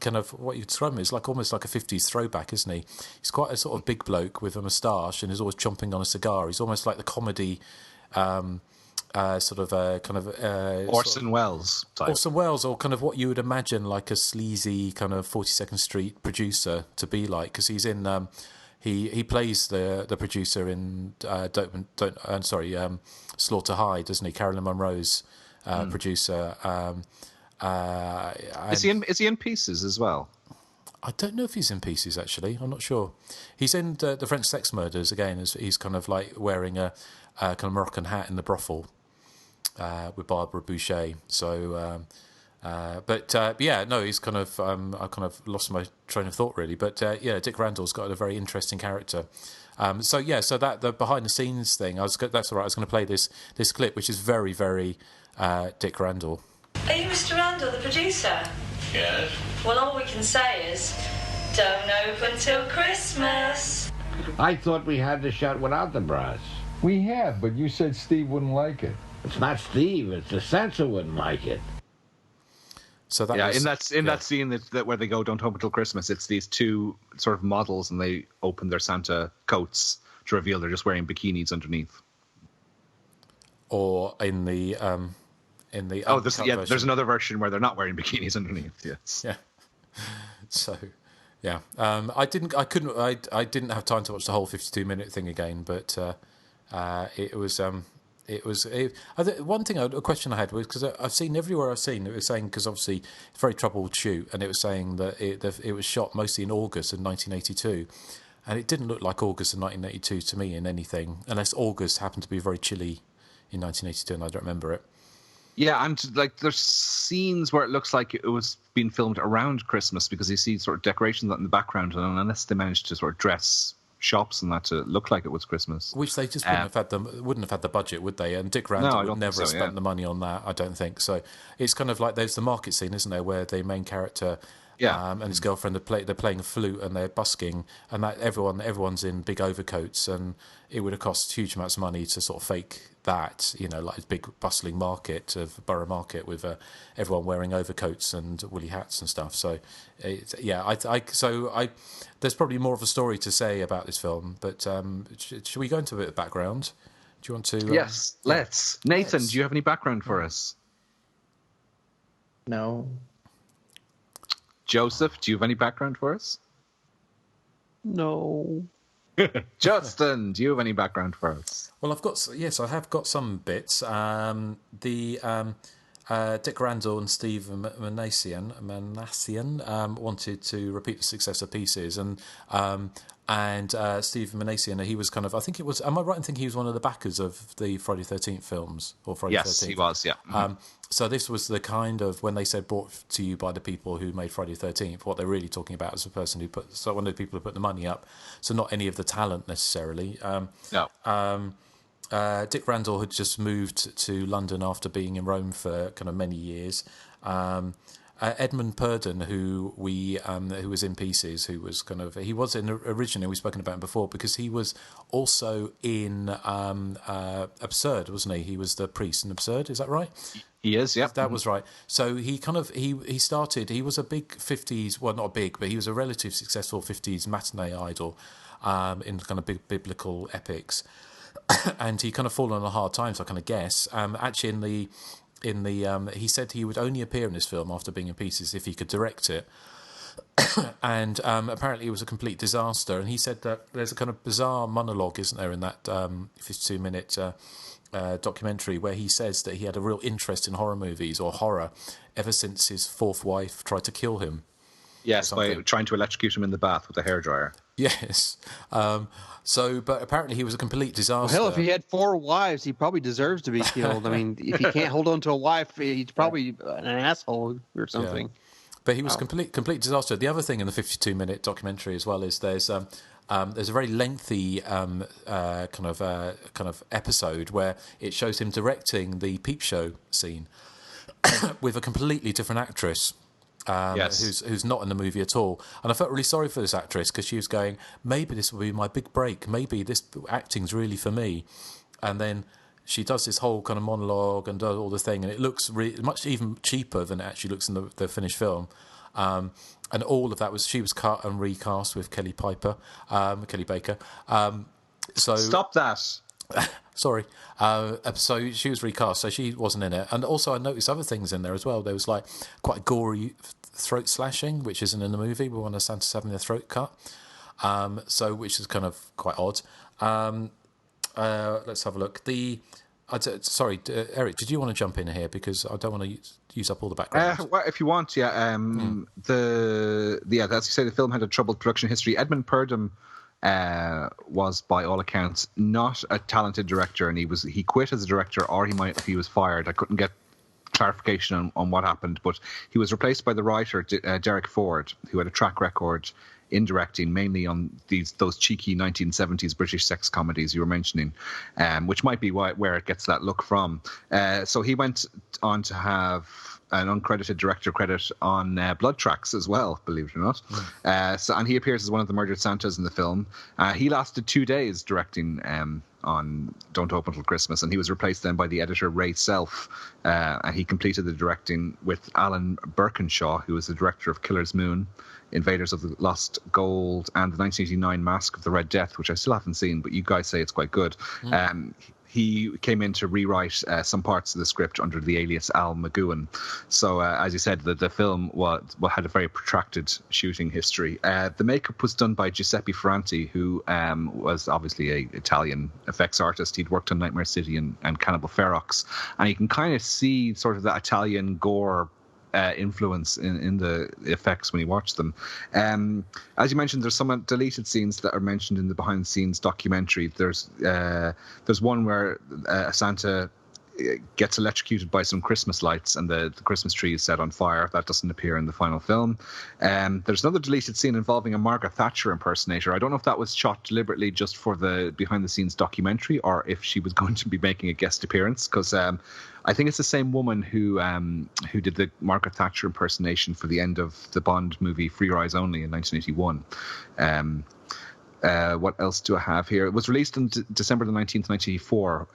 describe him as, like almost like a 50s throwback, isn't he? He's quite a sort of big bloke with a moustache, and he's always chomping on a cigar. He's almost like the comedy, Orson Welles type. Orson Welles, or kind of what you would imagine like a sleazy kind of 42nd Street producer to be like, because he's in he plays the producer in Slaughter High, doesn't he? Carolyn Monroe's producer. Is he in Pieces as well? I don't know if he's in Pieces, actually. I'm not sure. He's in the French Sex Murders again. He's kind of like wearing a kind of Moroccan hat in the brothel with Barbara Boucher. So, he's kind of I kind of lost my train of thought really. But Dick Randall's got a very interesting character. So that the behind the scenes thing, that's all right. I was going to play this clip, which is very, very Dick Randall. Are you Mr. Randall, the producer? Yes. Well, all we can say is, don't open till Christmas. I thought we had the shot without the brass. We have, but you said Steve wouldn't like it. It's not Steve, it's the censor wouldn't like it. So that in that scene that where they go don't open till Christmas, it's these two sort of models, and they open their Santa coats to reveal they're just wearing bikinis underneath. Or in the there's another version where they're not wearing bikinis underneath. Yes. Yeah. So, yeah. I didn't have time to watch the whole 52-minute thing again, but it was. One thing, a question I had was, because I've seen everywhere I've seen, it was saying, because obviously it's a very troubled shoot, and it was saying that it was shot mostly in August of 1982, and it didn't look like August of 1982 to me in anything, unless August happened to be very chilly in 1982, and I don't remember it. Yeah, and like there's scenes where it looks like it was being filmed around Christmas, because you see sort of decorations in the background, and unless they managed to sort of dress shops and that to look like it was Christmas, which they just wouldn't have had the budget, would they? And Dick Randall would never have spent the money on that, I don't think. So it's kind of like there's the market scene, isn't there, where the main character and his girlfriend they're playing a flute and they're busking, and that everyone's in big overcoats, and it would have cost huge amounts of money to sort of fake that, like a big bustling market of Borough Market with everyone wearing overcoats and woolly hats and stuff. So there's probably more of a story to say about this film, but should we go into a bit of background? Do you want to? Yes, let's. Nathan, do you have any background for us? No. Joseph, do you have any background for us? No. Justin, do you have any background for us? Well, I have got some bits. Dick Randall and Steve Manassian wanted to repeat the success of Pieces, and Steve Manassian, he was kind of, I think it was, am I right in thinking he was one of the backers of the Friday the 13th films, or Friday the 13th? Yes, he was, yeah. Mm-hmm. So this was the kind of, when they said brought to you by the people who made Friday the 13th, what they're really talking about is the person who one of the people who put the money up, so not any of the talent necessarily. No. Dick Randall had just moved to London after being in Rome for kind of many years. Edmund Purdon, who was in Pieces, who was kind of, he was in originally, we've spoken about him before, because he was also in Absurd, wasn't he? He was the priest in Absurd, is that right? He is, yeah. That was right. So he kind of, he started, he was a big 50s, well, not big, but he was a relatively successful 50s matinee idol in kind of big biblical epics. And he kind of fallen on hard times, I kind of guess. Actually, he said he would only appear in this film after being in Pieces if he could direct it. And apparently it was a complete disaster. And he said that there's a kind of bizarre monologue, isn't there, in that 52-minute documentary, where he says that he had a real interest in horror movies or horror ever since his fourth wife tried to kill him. Yes, by trying to electrocute him in the bath with a hairdryer. Yes. But apparently he was a complete disaster. Well, hell, if he had 4 wives, he probably deserves to be killed. I mean, if he can't hold on to a wife, he's probably an asshole or something. Yeah. But he was complete disaster. The other thing in the 52-minute documentary as well is there's a very lengthy kind of episode where it shows him directing the Peep Show scene with a completely different actress. Who's not in the movie at all. And I felt really sorry for this actress because she was going, maybe this will be my big break. Maybe this acting's really for me. And then she does this whole kind of monologue and does all the thing, and it looks much even cheaper than it actually looks in the finished film. And all of that she was cut and recast with Kelly Baker. So stop that. Sorry. So she was recast, so she wasn't in it. And also I noticed other things in there as well. There was like quite gory throat slashing, which isn't in the movie, but one of Santa's having their throat cut. Which is kind of quite odd. Let's have a look. Sorry, Eric, did you want to jump in here? Because I don't want to use up all the background. Well, if you want, yeah. As you say, the film had a troubled production history. Edmund Purdom was, by all accounts, not a talented director, and he quit as a director, or he was fired. I couldn't get clarification on what happened, but he was replaced by the writer Derek Ford, who had a track record in directing, mainly on those cheeky 1970s British sex comedies you were mentioning, which might be where it gets that look from. So he went on to have an uncredited director credit on Blood Tracks as well, believe it or not. And he appears as one of the murdered Santas in the film. He lasted 2 days directing on Don't Open Till Christmas, and he was replaced then by the editor Ray Self, and he completed the directing with Alan Birkinshaw, who was the director of Killer's Moon, Invaders of the Lost Gold, and the 1989 Mask of the Red Death, which I still haven't seen, but you guys say it's quite good. He came in to rewrite some parts of the script under the alias Al McGowan. So, as you said, the film had a very protracted shooting history. The makeup was done by Giuseppe Ferranti, who was obviously an Italian effects artist. He'd worked on Nightmare City and Cannibal Ferox. And you can kind of see sort of that Italian gore influence in the effects when you watch them. As you mentioned, there's some deleted scenes that are mentioned in the behind the scenes documentary. There's one where Santa gets electrocuted by some Christmas lights and the Christmas tree is set on fire. That doesn't appear in the final film. There's another deleted scene involving a Margaret Thatcher impersonator. I don't know if that was shot deliberately just for the behind the scenes documentary or if she was going to be making a guest appearance, because I think it's the same woman who did the Margaret Thatcher impersonation for the end of the Bond movie Free Your Eyes Only in 1981. What else do I have here? It was released on December the 19th, 1984,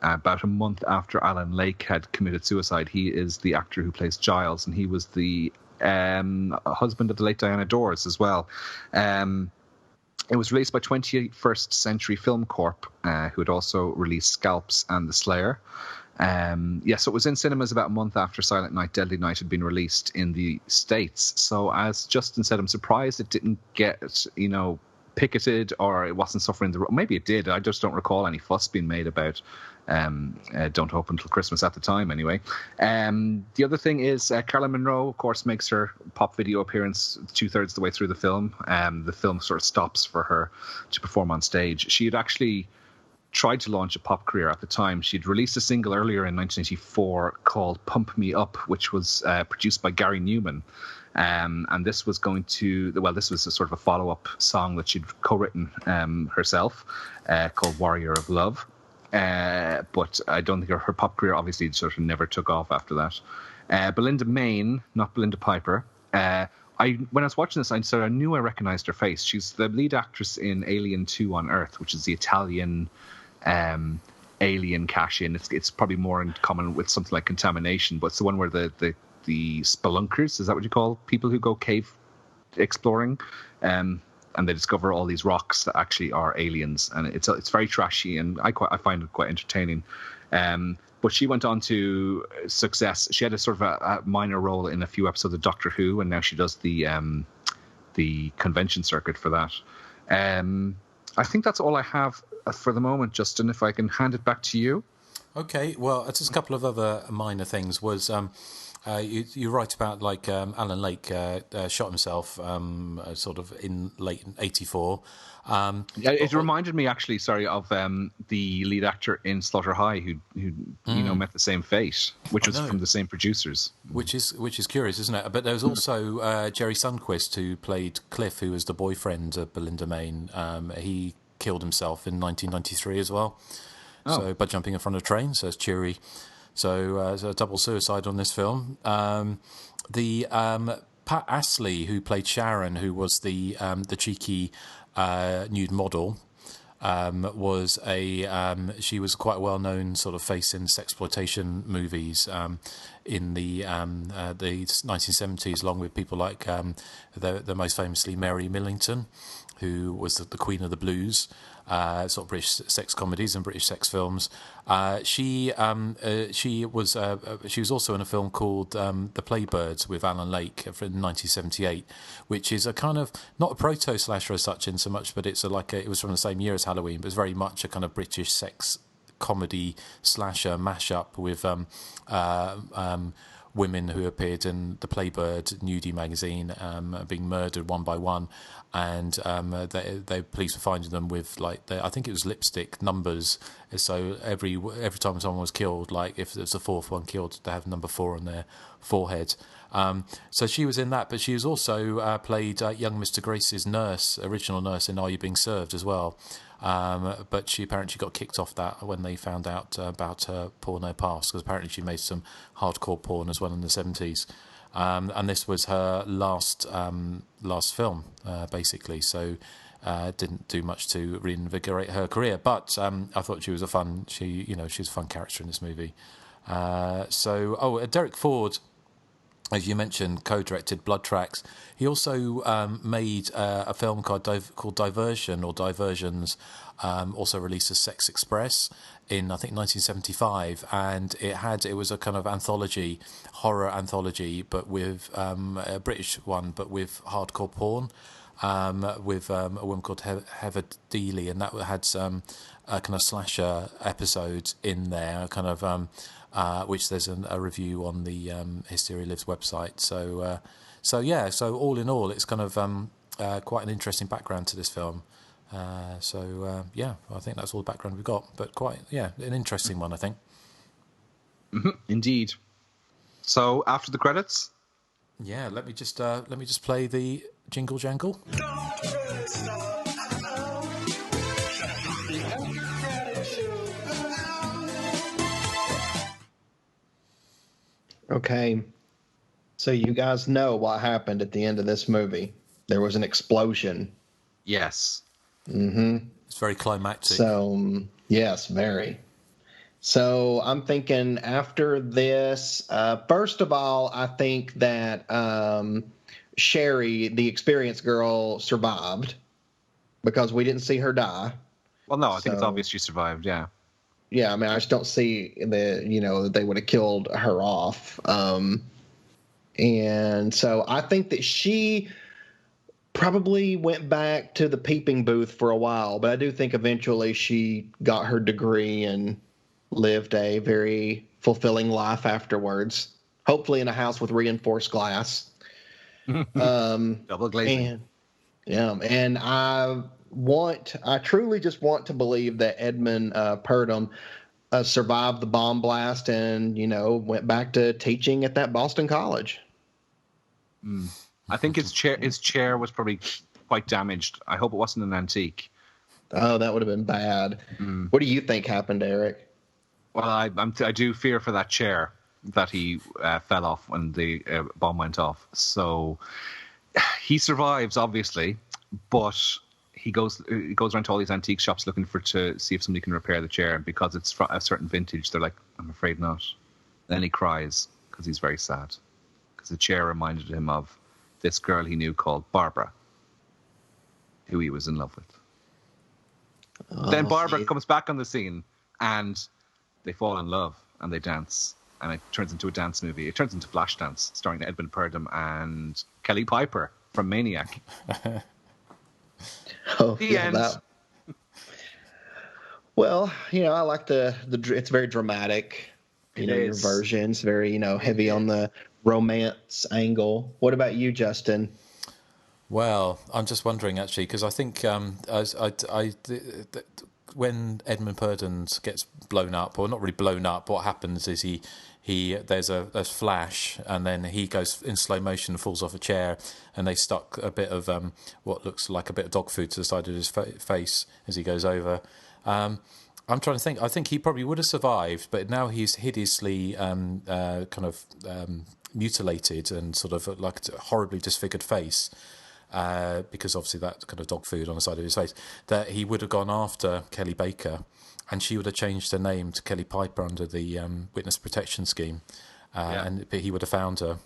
about a month after Alan Lake had committed suicide. He is the actor who plays Giles, and he was the husband of the late Diana Dors as well. It was released by 21st Century Film Corp, who had also released Scalps and The Slayer. So it was in cinemas about a month after Silent Night, Deadly Night had been released in the States. So as Justin said, I'm surprised it didn't get, picketed, or it wasn't suffering maybe it did. I just don't recall any fuss being made about Don't Open Till Christmas at the time anyway. The other thing is Carolyn Monroe, of course, makes her pop video appearance 2/3 of the way through the film. The film sort of stops for her to perform on stage. She had actually tried to launch a pop career at the time. She'd released a single earlier in 1984 called Pump Me Up, which was produced by Gary Newman. And this was this was a sort of a follow-up song that she'd co-written herself called Warrior of Love. But I don't think her pop career obviously sort of never took off after that. Belinda Main, not Belinda Piper. When I was watching this, I knew I recognized her face. She's the lead actress in Alien 2 on Earth, which is the Italian alien cash-in. It's probably more in common with something like Contamination, but it's the one where the spelunkers, is that what you call people who go cave exploring, and they discover all these rocks that actually are aliens, and it's very trashy, and I find it quite entertaining. But she went on to success. She had a sort of a minor role in a few episodes of Doctor Who, and now she does the convention circuit for that. I think that's all I have for the moment, Justin, if I can hand it back to you. Okay, well, just a couple of other minor things was You're right about like Alan Lake shot himself sort of in late '84. It reminded me actually, sorry, of the lead actor in Slaughter High who met the same fate, which was from the same producers. Which is curious, isn't it? But there was also Jerry Sundquist, who played Cliff, who was the boyfriend of Belinda Main. He killed himself in 1993 as well. So by jumping in front of a train, so it's cheery. So a double suicide on this film. The Pat Astley, who played Sharon, who was the cheeky nude model, she was quite a well-known sort of face in sexploitation movies in the 1970s, along with people like the most famously Mary Millington, who was the Queen of the Blues. Sort of British sex comedies and British sex films. She was also in a film called The Playbirds with Alan Lake from 1978, which is a kind of not a proto slasher as such in so much, but it was from the same year as Halloween, but it's very much a kind of British sex comedy slasher mashup with women who appeared in the Playbird nudie magazine being murdered one by one, and the police were finding them with I think it was lipstick numbers. So every time someone was killed, like if there's the fourth one killed, they have number 4 on their forehead. So she was in that, but she was also played young Mr. Grace's original nurse in Are You Being Served as well. But she apparently got kicked off that when they found out about her porno past, because apparently she made some hardcore porn as well in the 70s. And this was her last film, basically. So didn't do much to reinvigorate her career. But I thought she was a fun character in this movie. Derek Ford, as you mentioned, co-directed Blood Tracks. He also made a film called Diversion or Diversions, also released as Sex Express in, I think, 1975, and it was a kind of anthology, horror anthology, but with a British one, but with hardcore porn, with a woman called Heather Dealey, and that had some kind of slasher episodes in there, kind of. Which there's a review on the Hysteria Lives website. So all in all, it's kind of quite an interesting background to this film. I think that's all the background we've got, but quite an interesting one, I think. Mm-hmm. Indeed. So after the credits, let me just play the jingle jangle. Okay, so you guys know what happened at the end of this movie. There was an explosion. Yes. Mm-hmm. It's very climactic. So, yes, very. So I'm thinking after this, first of all, I think that Sherry, the experienced girl, survived because we didn't see her die. Well, no, I think it's obvious she survived, yeah. Yeah, I mean, I just don't see that they would have killed her off. And so I think that she probably went back to the peeping booth for a while, but I do think eventually she got her degree and lived a very fulfilling life afterwards, hopefully in a house with reinforced glass. Double glazing. And I truly just want to believe that Edmund Purdom survived the bomb blast and, went back to teaching at that Boston college. I think his chair was probably quite damaged. I hope it wasn't an antique. Oh, that would have been bad. What do you think happened, Eric? Well, I do fear for that chair that he fell off when the bomb went off. So he survives, obviously, but he goes around to all these antique shops looking to see if somebody can repair the chair. And because it's a certain vintage, they're like, I'm afraid not. Then he cries because he's very sad, because the chair reminded him of this girl he knew called Barbara, who he was in love with. Then Barbara comes back on the scene and they fall in love and they dance, and it turns into a dance movie. It turns into Flashdance, starring Edmund Purdom and Kelly Piper from Maniac. The end. Well, I like the it's very dramatic. Your version's very, heavy on the romance angle. What about you, Justin? Well, I'm just wondering actually because I think when Edmund Purdon gets blown up, or not really blown up, what happens is there's a flash, and then he goes in slow motion, falls off a chair, and they stuck a bit of what looks like a bit of dog food to the side of his face as he goes over. I'm trying to think. I think he probably would have survived, but now he's hideously mutilated and sort of like a horribly disfigured face. Because obviously that kind of dog food on the side of his face, that he would have gone after Kelly Baker, and she would have changed her name to Kelly Piper under the witness protection scheme, and he would have found her,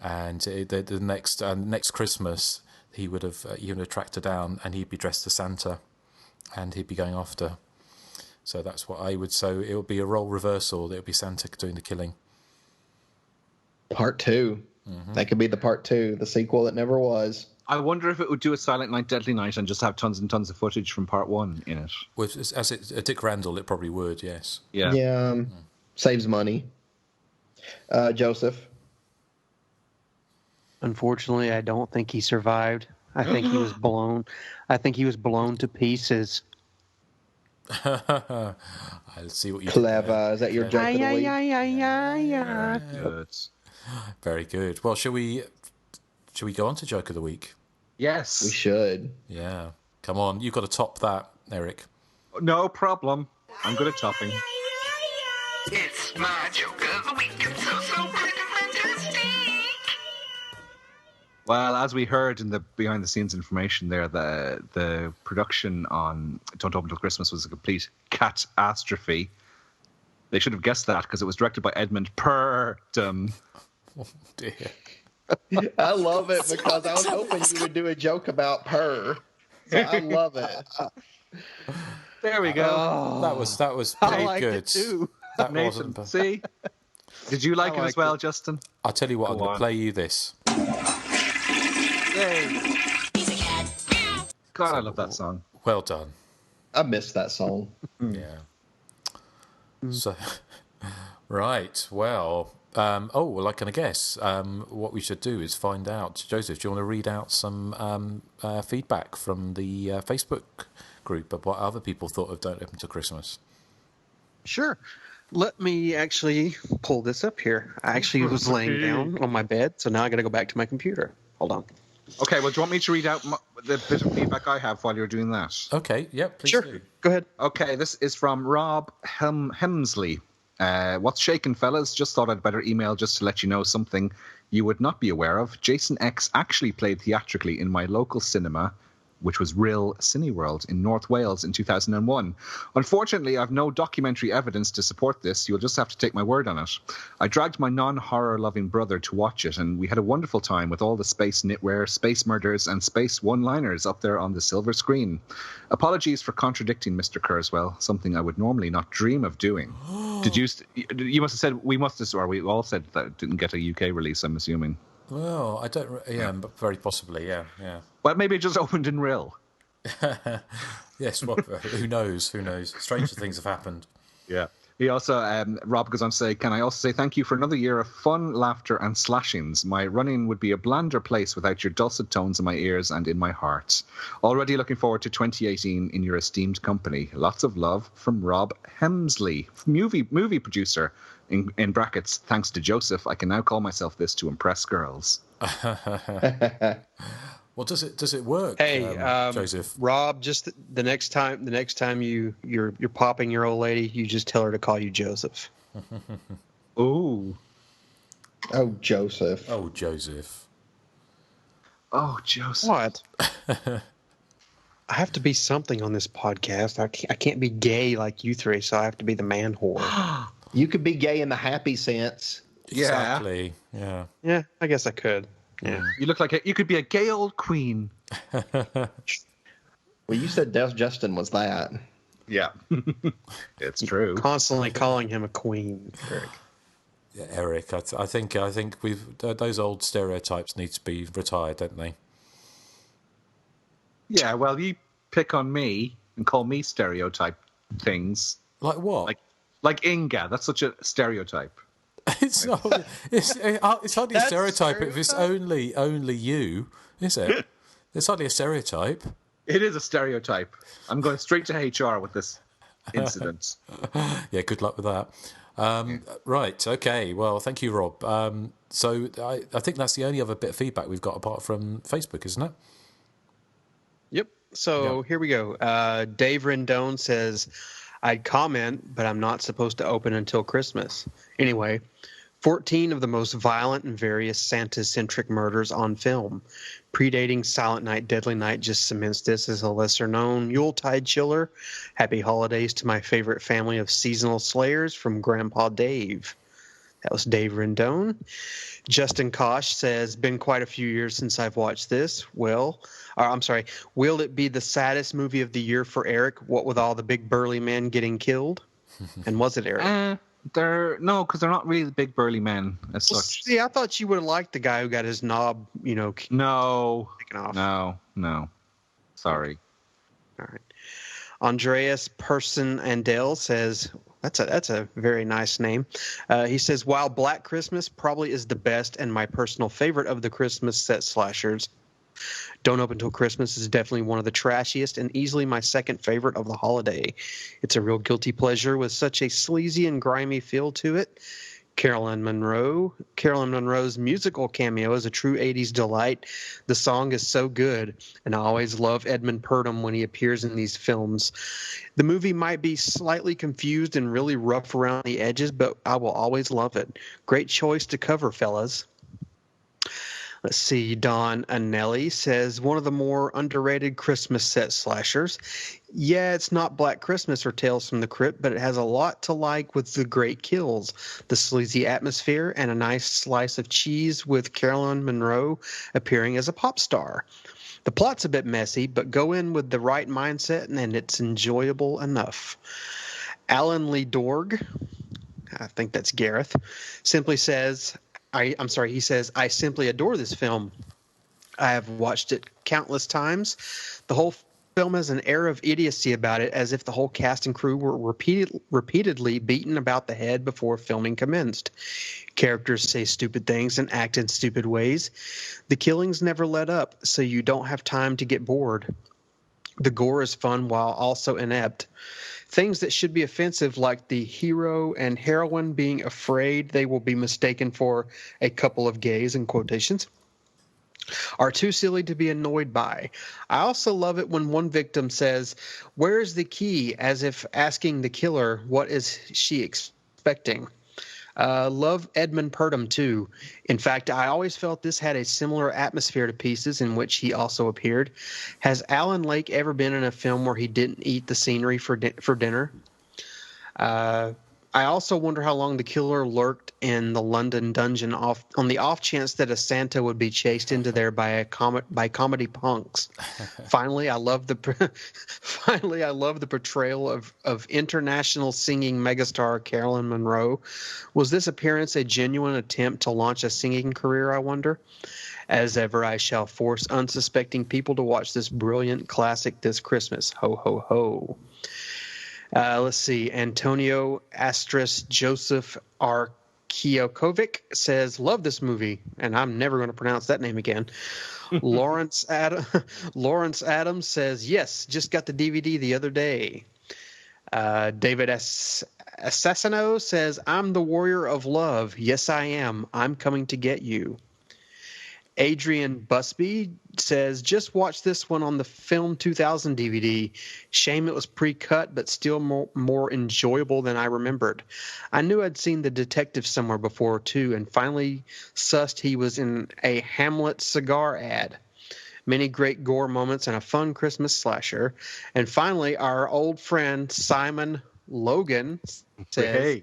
and the next Christmas he would have tracked her down, and he'd be dressed as Santa, and he'd be going after. So that's what I would. So it would be a role reversal. It would be Santa doing the killing. Part 2. Mm-hmm. That could be the part 2, the sequel that never was. I wonder if it would do a Silent Night, Deadly Night and just have tons and tons of footage from part 1 in it. As Dick Randall, it probably would, yes. Yeah. Yeah. Saves money. Joseph? Unfortunately, I don't think he survived. I think he was blown. I think he was blown to pieces. I'll see what you Clever. Is that your joke of the week? Yeah. Good. Very good. Well, shall we go on to joke of the week? Yes. We should. Yeah. Come on, you've got to top that, Erik. No problem. I'm good at topping. It's my joke of the week. It's so freaking fantastic. Well, as we heard in the behind-the-scenes information there, the production on Don't Open Till Christmas was a complete catastrophe. They should have guessed that because it was directed by Edmund Purdon. Oh, dear. I love it because I was hoping you would do a joke about purr. So I love it. There we go. Oh, that was pretty I good. It too. That Nathan, wasn't. see? Did you like it as well, Justin? I'll tell you what. I'm going to play you this. Yay! God, I love that song. Well done. I missed that song. Yeah. So, right. Well. Well, I can guess. What we should do is find out. Joseph, do you want to read out some feedback from the Facebook group of what other people thought of Don't Open Till Christmas? Sure. Let me actually pull this up here. I actually was laying down on my bed, so now I got to go back to my computer. Hold on. Okay, well, do you want me to read out the bit of feedback I have while you're doing that? Okay, yeah, please sure. do. Go ahead. Okay, this is from Rob Hemsley. What's shaking, fellas? Just thought I'd better email just to let you know something you would not be aware of. Jason X actually played theatrically in my local cinema, which was Rill Cineworld in North Wales in 2001. Unfortunately, I've no documentary evidence to support this. You'll just have to take my word on it. I dragged my non-horror loving brother to watch it, and we had a wonderful time with all the space knitwear, space murders, and space one-liners up there on the silver screen. Apologies for contradicting Mr. Kurzweil, something I would normally not dream of doing. Did you must have said, we all said that it didn't get a UK release, I'm assuming. Well, I don't. Yeah, but very possibly. Yeah. Well, maybe it just opened in Rill. Yes. Well, who knows? Who knows? Stranger things have happened. Yeah. He also, Rob goes on to say, can I also say thank you for another year of fun, laughter, and slashings. My running would be a blander place without your dulcet tones in my ears and in my heart. Already looking forward to 2018 in your esteemed company. Lots of love from Rob Hemsley, movie producer. In brackets, thanks to Joseph, I can now call myself this to impress girls. Well, does it work? Hey, Joseph. Rob, just the next time you're popping your old lady, you just tell her to call you Joseph. Ooh. Oh, Joseph. Oh, Joseph. Oh, Joseph. What? I have to be something on this podcast. I can't be gay like you three, so I have to be the man whore. You could be gay in the happy sense. Exactly. Yeah. Yeah, I guess I could. Yeah. You look like you could be a gay old queen. Well, you said Justin was that. Yeah. It's true. Constantly calling him a queen, Erik. Yeah, Erik. I think those old stereotypes need to be retired, don't they? Yeah. Well, you pick on me and call me stereotype things. Like what? Like Inga. That's such a stereotype. It's not. It's hardly a stereotype if it's only you, is it? It's hardly a stereotype. It is a stereotype. I'm going straight to HR with this incident. Yeah, good luck with that. Right, okay. Well, thank you, Rob. So I think that's the only other bit of feedback we've got apart from Facebook, isn't it? Yep. So here we go. Dave Rendon says, I'd comment, but I'm not supposed to open until Christmas. Anyway, 14 of the most violent and various Santa-centric murders on film. Predating Silent Night, Deadly Night just cements this as a lesser-known Yuletide chiller. Happy holidays to my favorite family of seasonal slayers from Grandpa Dave. That was Dave Rendon. Justin Kosh says, been quite a few years since I've watched this. Will it be the saddest movie of the year for Eric, what with all the big burly men getting killed? And was it, Eric? No, because they're not really big burly men as such. See, I thought you would have liked the guy who got his knob, No. taken off. No. Sorry. All right. Andreas Person Andel says, that's a very nice name. He says, while Black Christmas probably is the best and my personal favorite of the Christmas set slashers, Don't Open Till Christmas is definitely one of the trashiest and easily my second favorite of the holiday. It's a real guilty pleasure with such a sleazy and grimy feel to it. Carolyn Monroe's musical cameo is a true 80s delight. The song is so good, and I always love Edmund Purdom when he appears in these films. The movie might be slightly confused and really rough around the edges, but I will always love it. Great choice to cover, fellas. Let's see, Don Anelli says, one of the more underrated Christmas set slashers. Yeah, it's not Black Christmas or Tales from the Crypt, but it has a lot to like with the great kills, the sleazy atmosphere, and a nice slice of cheese with Carolyn Monroe appearing as a pop star. The plot's a bit messy, but go in with the right mindset and it's enjoyable enough. Alan Lee Dorg, I think that's Gareth, simply says... he says, I simply adore this film. I have watched it countless times. The whole film has an air of idiocy about it, as if the whole cast and crew were repeatedly beaten about the head before filming commenced. Characters say stupid things and act in stupid ways. The killings never let up, so you don't have time to get bored. The gore is fun while also inept. Things that should be offensive, like the hero and heroine being afraid they will be mistaken for a couple of gays, in quotations, are too silly to be annoyed by. I also love it when one victim says, "Where's the key?" as if asking the killer, what is she expecting? Love Edmund Purdom, too. In fact, I always felt this had a similar atmosphere to Pieces, in which he also appeared. Has Alan Lake ever been in a film where he didn't eat the scenery for dinner? I also wonder how long the killer lurked in the London dungeon on the off chance that a Santa would be chased into there by comedy punks. Finally, I love the portrayal of international singing megastar Carolyn Monroe. Was this appearance a genuine attempt to launch a singing career, I wonder? As ever, I shall force unsuspecting people to watch this brilliant classic this Christmas. Ho, ho, ho. Let's see. Antonio Astris Joseph Arkiokovic says, love this movie. And I'm never going to pronounce that name again. Lawrence Adams says, yes, just got the DVD the other day. David Assassino says, I'm the warrior of love. Yes, I am. I'm coming to get you. Adrian Busby says, just watch this one on the Film 2000 DVD. Shame it was pre-cut, but still more enjoyable than I remembered. I knew I'd seen the detective somewhere before, too, and finally sussed he was in a Hamlet cigar ad. Many great gore moments and a fun Christmas slasher. And finally, our old friend Simon Logan says... Hey.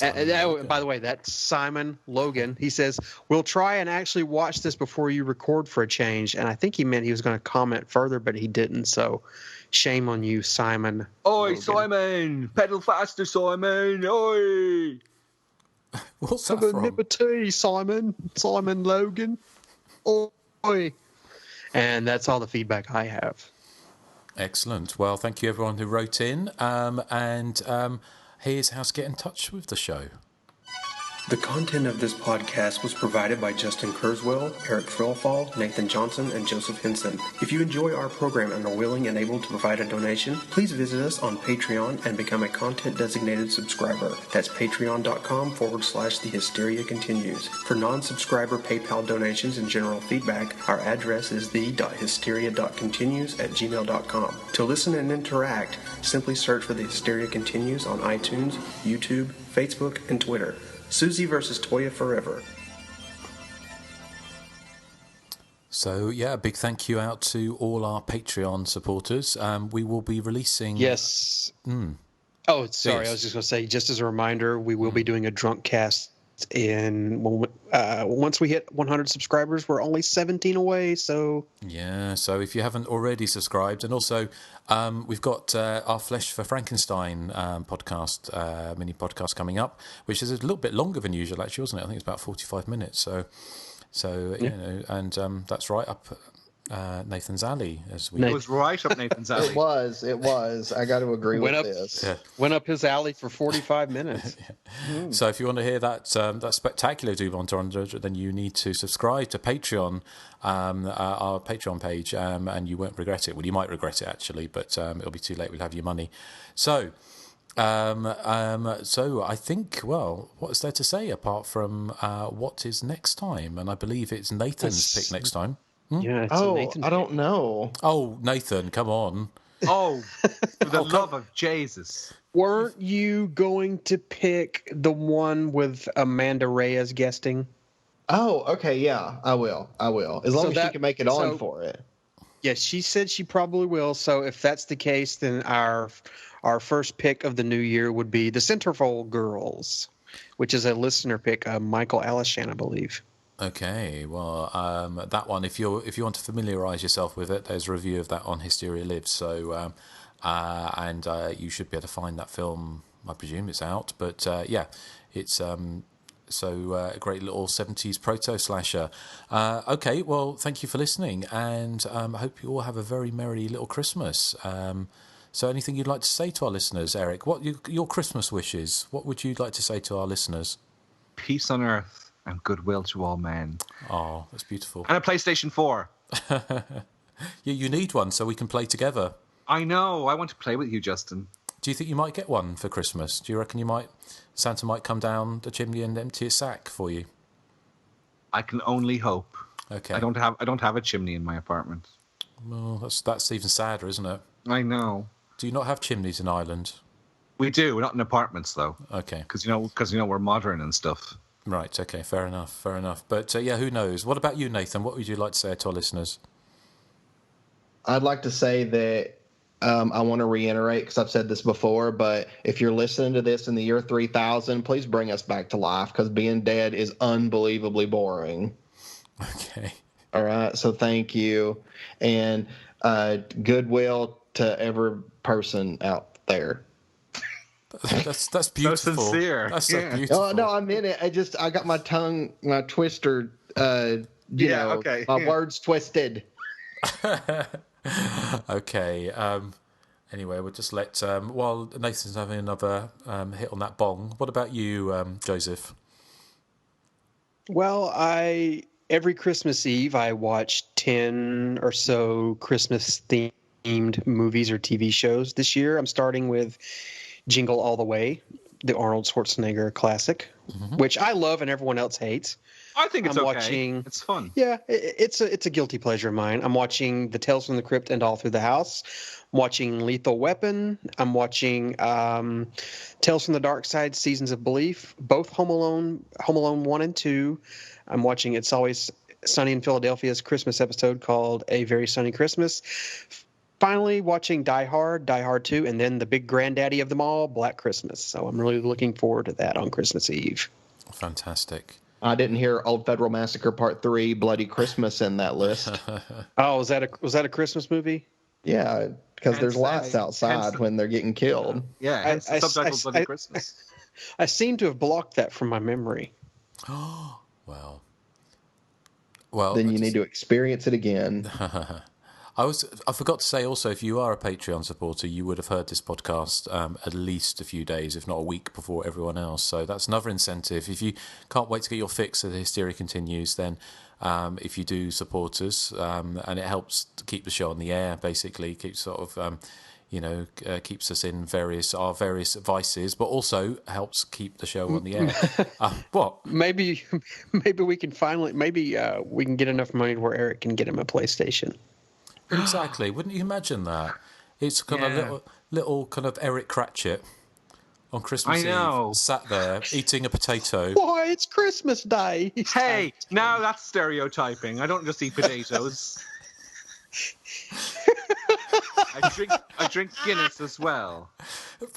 By the way, that's Simon Logan. He says, we'll try and actually watch this before you record for a change. And I think he meant he was going to comment further, but he didn't. So shame on you, Simon. Oi, Logan. Simon! Pedal faster, Simon! Oi! What's that from? Liberty, Simon Logan. Oi! And that's all the feedback I have. Excellent. Well, thank you everyone who wrote in. Here's how to get in touch with the show. The content of this podcast was provided by Justin Kurzweil, Erik Frillfall, Nathan Johnson, and Joseph Henson. If you enjoy our program and are willing and able to provide a donation, please visit us on Patreon and become a content-designated subscriber. That's patreon.com/The Hysteria Continues. For non-subscriber PayPal donations and general feedback, our address is the.hysteria.continues@gmail.com. To listen and interact, simply search for The Hysteria Continues on iTunes, YouTube, Facebook, and Twitter. Susie versus Toya forever. So, yeah, a big thank you out to all our Patreon supporters. We will be releasing... Yes. Oh, sorry. Yes. I was just going to say, just as a reminder, we will be doing a drunk cast once we hit 100 subscribers. We're only 17 away, so... Yeah, so if you haven't already subscribed, and also we've got our Flesh for Frankenstein podcast, mini podcast coming up, which is a little bit longer than usual, actually, wasn't it? I think it's about 45 minutes. So yeah. You know, and that's right up Nathan's alley, as we. It was right up Nathan's alley. It was. I got to agree with this. Yeah. Went up his alley for 45 minutes. Yeah. So if you want to hear that spectacular double entendre, then you need to subscribe to Patreon, our Patreon page, and you won't regret it. Well, you might regret it actually, but it'll be too late. We'll have your money. So. So I think, well, what's there to say apart from what is next time? And I believe it's Nathan's pick next time. Yeah. I don't know. Oh, Nathan, come on. Oh, for the love of Jesus. Weren't you going to pick the one with Amanda Reyes guesting? Oh, okay, yeah, I will. As long as she can make it on for it. Yeah, she said she probably will. So if that's the case, then our first pick of the new year would be the Centerfold Girls, which is a listener pick, Michael Alishan, I believe. Okay, well, that one, if you want to familiarise yourself with it, there's a review of that on Hysteria Lives. So, and you should be able to find that film. I presume it's out, but yeah, it's a great little 70s proto slasher. Okay, well, thank you for listening, and I hope you all have a very merry little Christmas. So, anything you'd like to say to our listeners, Erik? What your Christmas wishes? What would you like to say to our listeners? Peace on earth and goodwill to all men. Oh, that's beautiful. And a PlayStation 4. You need one so we can play together. I know. I want to play with you, Justin. Do you think you might get one for Christmas? Do you reckon Santa might come down the chimney and empty a sack for you? I can only hope. Okay. I don't have a chimney in my apartment. Well, that's even sadder, isn't it? I know. Do you not have chimneys in Ireland? We do. We're not in apartments, though. Okay. Because we're modern and stuff. Right, okay, fair enough. But, yeah, who knows? What about you, Nathan? What would you like to say to our listeners? I'd like to say that I want to reiterate, because I've said this before, but if you're listening to this in the year 3000, please bring us back to life, because being dead is unbelievably boring. Okay. All right, so thank you. And goodwill to every person out there. That's beautiful. So sincere. That's so beautiful. Oh, no, I meant it. I got my twister, my words twisted. Okay. Anyway, we'll just let while Nathan's having another hit on that bong. What about you, Joseph? Well, every Christmas Eve I watch 10 or so Christmas themed movies or TV shows. This year I'm starting with Jingle All the Way, the Arnold Schwarzenegger classic, which I love and everyone else hates. I think it's okay. It's fun. Yeah, it's a guilty pleasure of mine. I'm watching The Tales from the Crypt and All Through the House. I'm watching Lethal Weapon. I'm watching Tales from the Dark Side, Seasons of Belief, both Home Alone 1 and 2. I'm watching It's Always Sunny in Philadelphia's Christmas episode called A Very Sunny Christmas. Finally watching Die Hard 2, and then the big granddaddy of them all, Black Christmas. So I'm really looking forward to that on Christmas Eve. Fantastic. I didn't hear Old Federal Massacre Part 3, Bloody Christmas in that list. Oh, was that a Christmas movie? Yeah, because there's lights outside when they're getting killed. Yeah, subtitled Bloody Christmas. I seem to have blocked that from my memory. Well, then you need to experience it again. I forgot to say also, if you are a Patreon supporter, you would have heard this podcast at least a few days, if not a week, before everyone else. So that's another incentive. If you can't wait to get your fix of the Hysteria Continues, then if you do support us, and it helps to keep the show on the air, basically, keeps sort of keeps us in our various vices, but also helps keep the show on the air. What? Maybe we can we can get enough money where Erik can get him a PlayStation. Exactly. Wouldn't you imagine that? It's kind of little kind of Erik Cratchit on Christmas Eve, sat there eating a potato. Why, it's Christmas Day. Hey, now that's stereotyping. I don't just eat potatoes. I drink Guinness as well.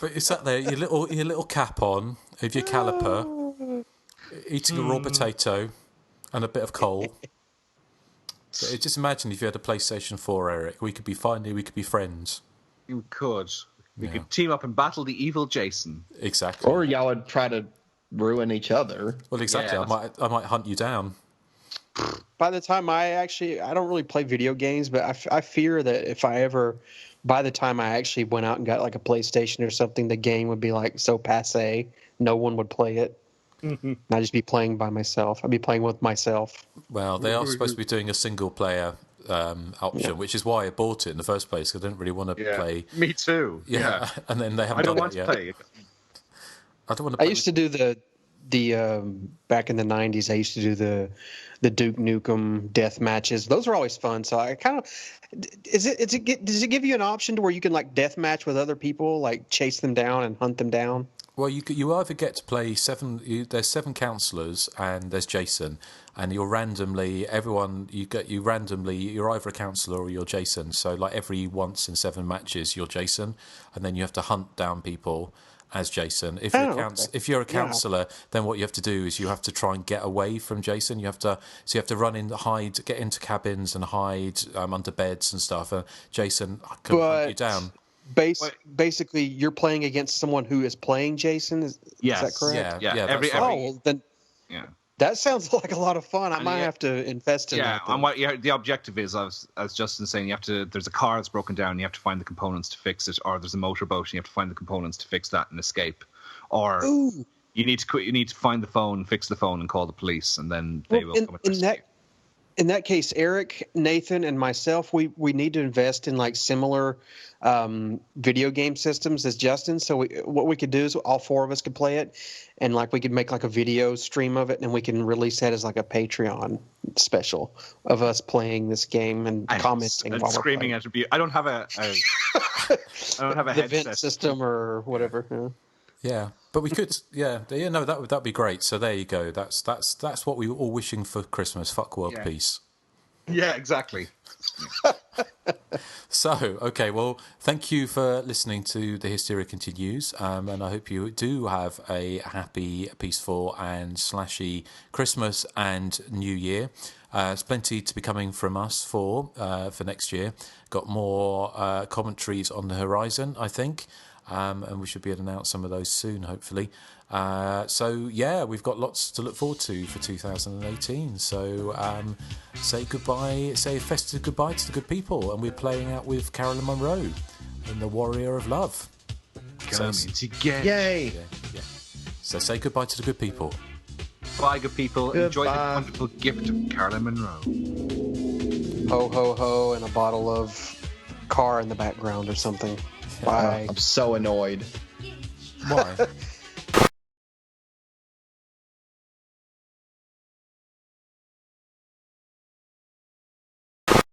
But you sat there, your little cap on, with your caliper, eating a raw potato and a bit of coal. So just imagine if you had a PlayStation 4, Erik. We could be friends. You could. We could team up and battle the evil Jason. Exactly. Or y'all would try to ruin each other. Well, exactly. Yeah. I might hunt you down. By the time I don't really play video games, but I fear that by the time I actually went out and got like a PlayStation or something, the game would be like so passé, no one would play it. Mm-hmm. I'd just be playing by myself. I'd be playing with myself. Well, they are supposed to be doing a single player option, which is why I bought it in the first place. I didn't really want to play. Me too. Yeah, and then they haven't done it yet. Play. I don't want to play. I used to do the back in the 90s. I used to do the Duke Nukem death matches. Those were always fun. So I kind of does it give you an option to where you can like death match with other people, like chase them down and hunt them down? Well, you either get to play there's 7 counselors and there's Jason, and you're either a counselor or you're Jason. So like every once in 7 matches you're Jason, and then you have to hunt down people as Jason. If you're a counselor, then what you have to do is you have to try and get away from Jason. You have to run in, hide, get into cabins and hide under beds and stuff. Jason can hunt you down. Basically, you're playing against someone who is playing Jason. Is that correct? Yeah. That sounds like a lot of fun. I might have to invest in that. Yeah, the objective is, as Justin's saying, there's a car that's broken down, you have to find the components to fix it, or there's a motorboat and you have to find the components to fix that and escape. Or you need to find the phone, fix the phone, and call the police, and then they will come and rescue. In that case, Erik, Nathan, and myself, we need to invest in like similar video game systems as Justin. So what we could do is all 4 of us could play it, and like we could make like a video stream of it, and we can release that as like a Patreon special of us playing this game and commenting and while screaming at it. I don't have a headset vent system or whatever. Yeah, but we could. No, that'd be great. So there you go. That's what we were all wishing for Christmas. Fuck world peace. Yeah, exactly. So, okay, well, thank you for listening to The Hysteria Continues, and I hope you do have a happy, peaceful, and slashy Christmas and New Year. There's plenty to be coming from us for next year. Got more commentaries on the horizon, I think, and we should be able to announce some of those soon, hopefully. We've got lots to look forward to for 2018. So say a festive goodbye to the good people, and we're playing out with Carolyn Monroe in The Warrior of Love. Yay! Yeah. So say goodbye to the good people. Bye, good people. Goodbye. Enjoy the wonderful gift of Carolyn Monroe. Ho, ho, ho, and a bottle of car in the background or something. Bye. I'm so annoyed. Why?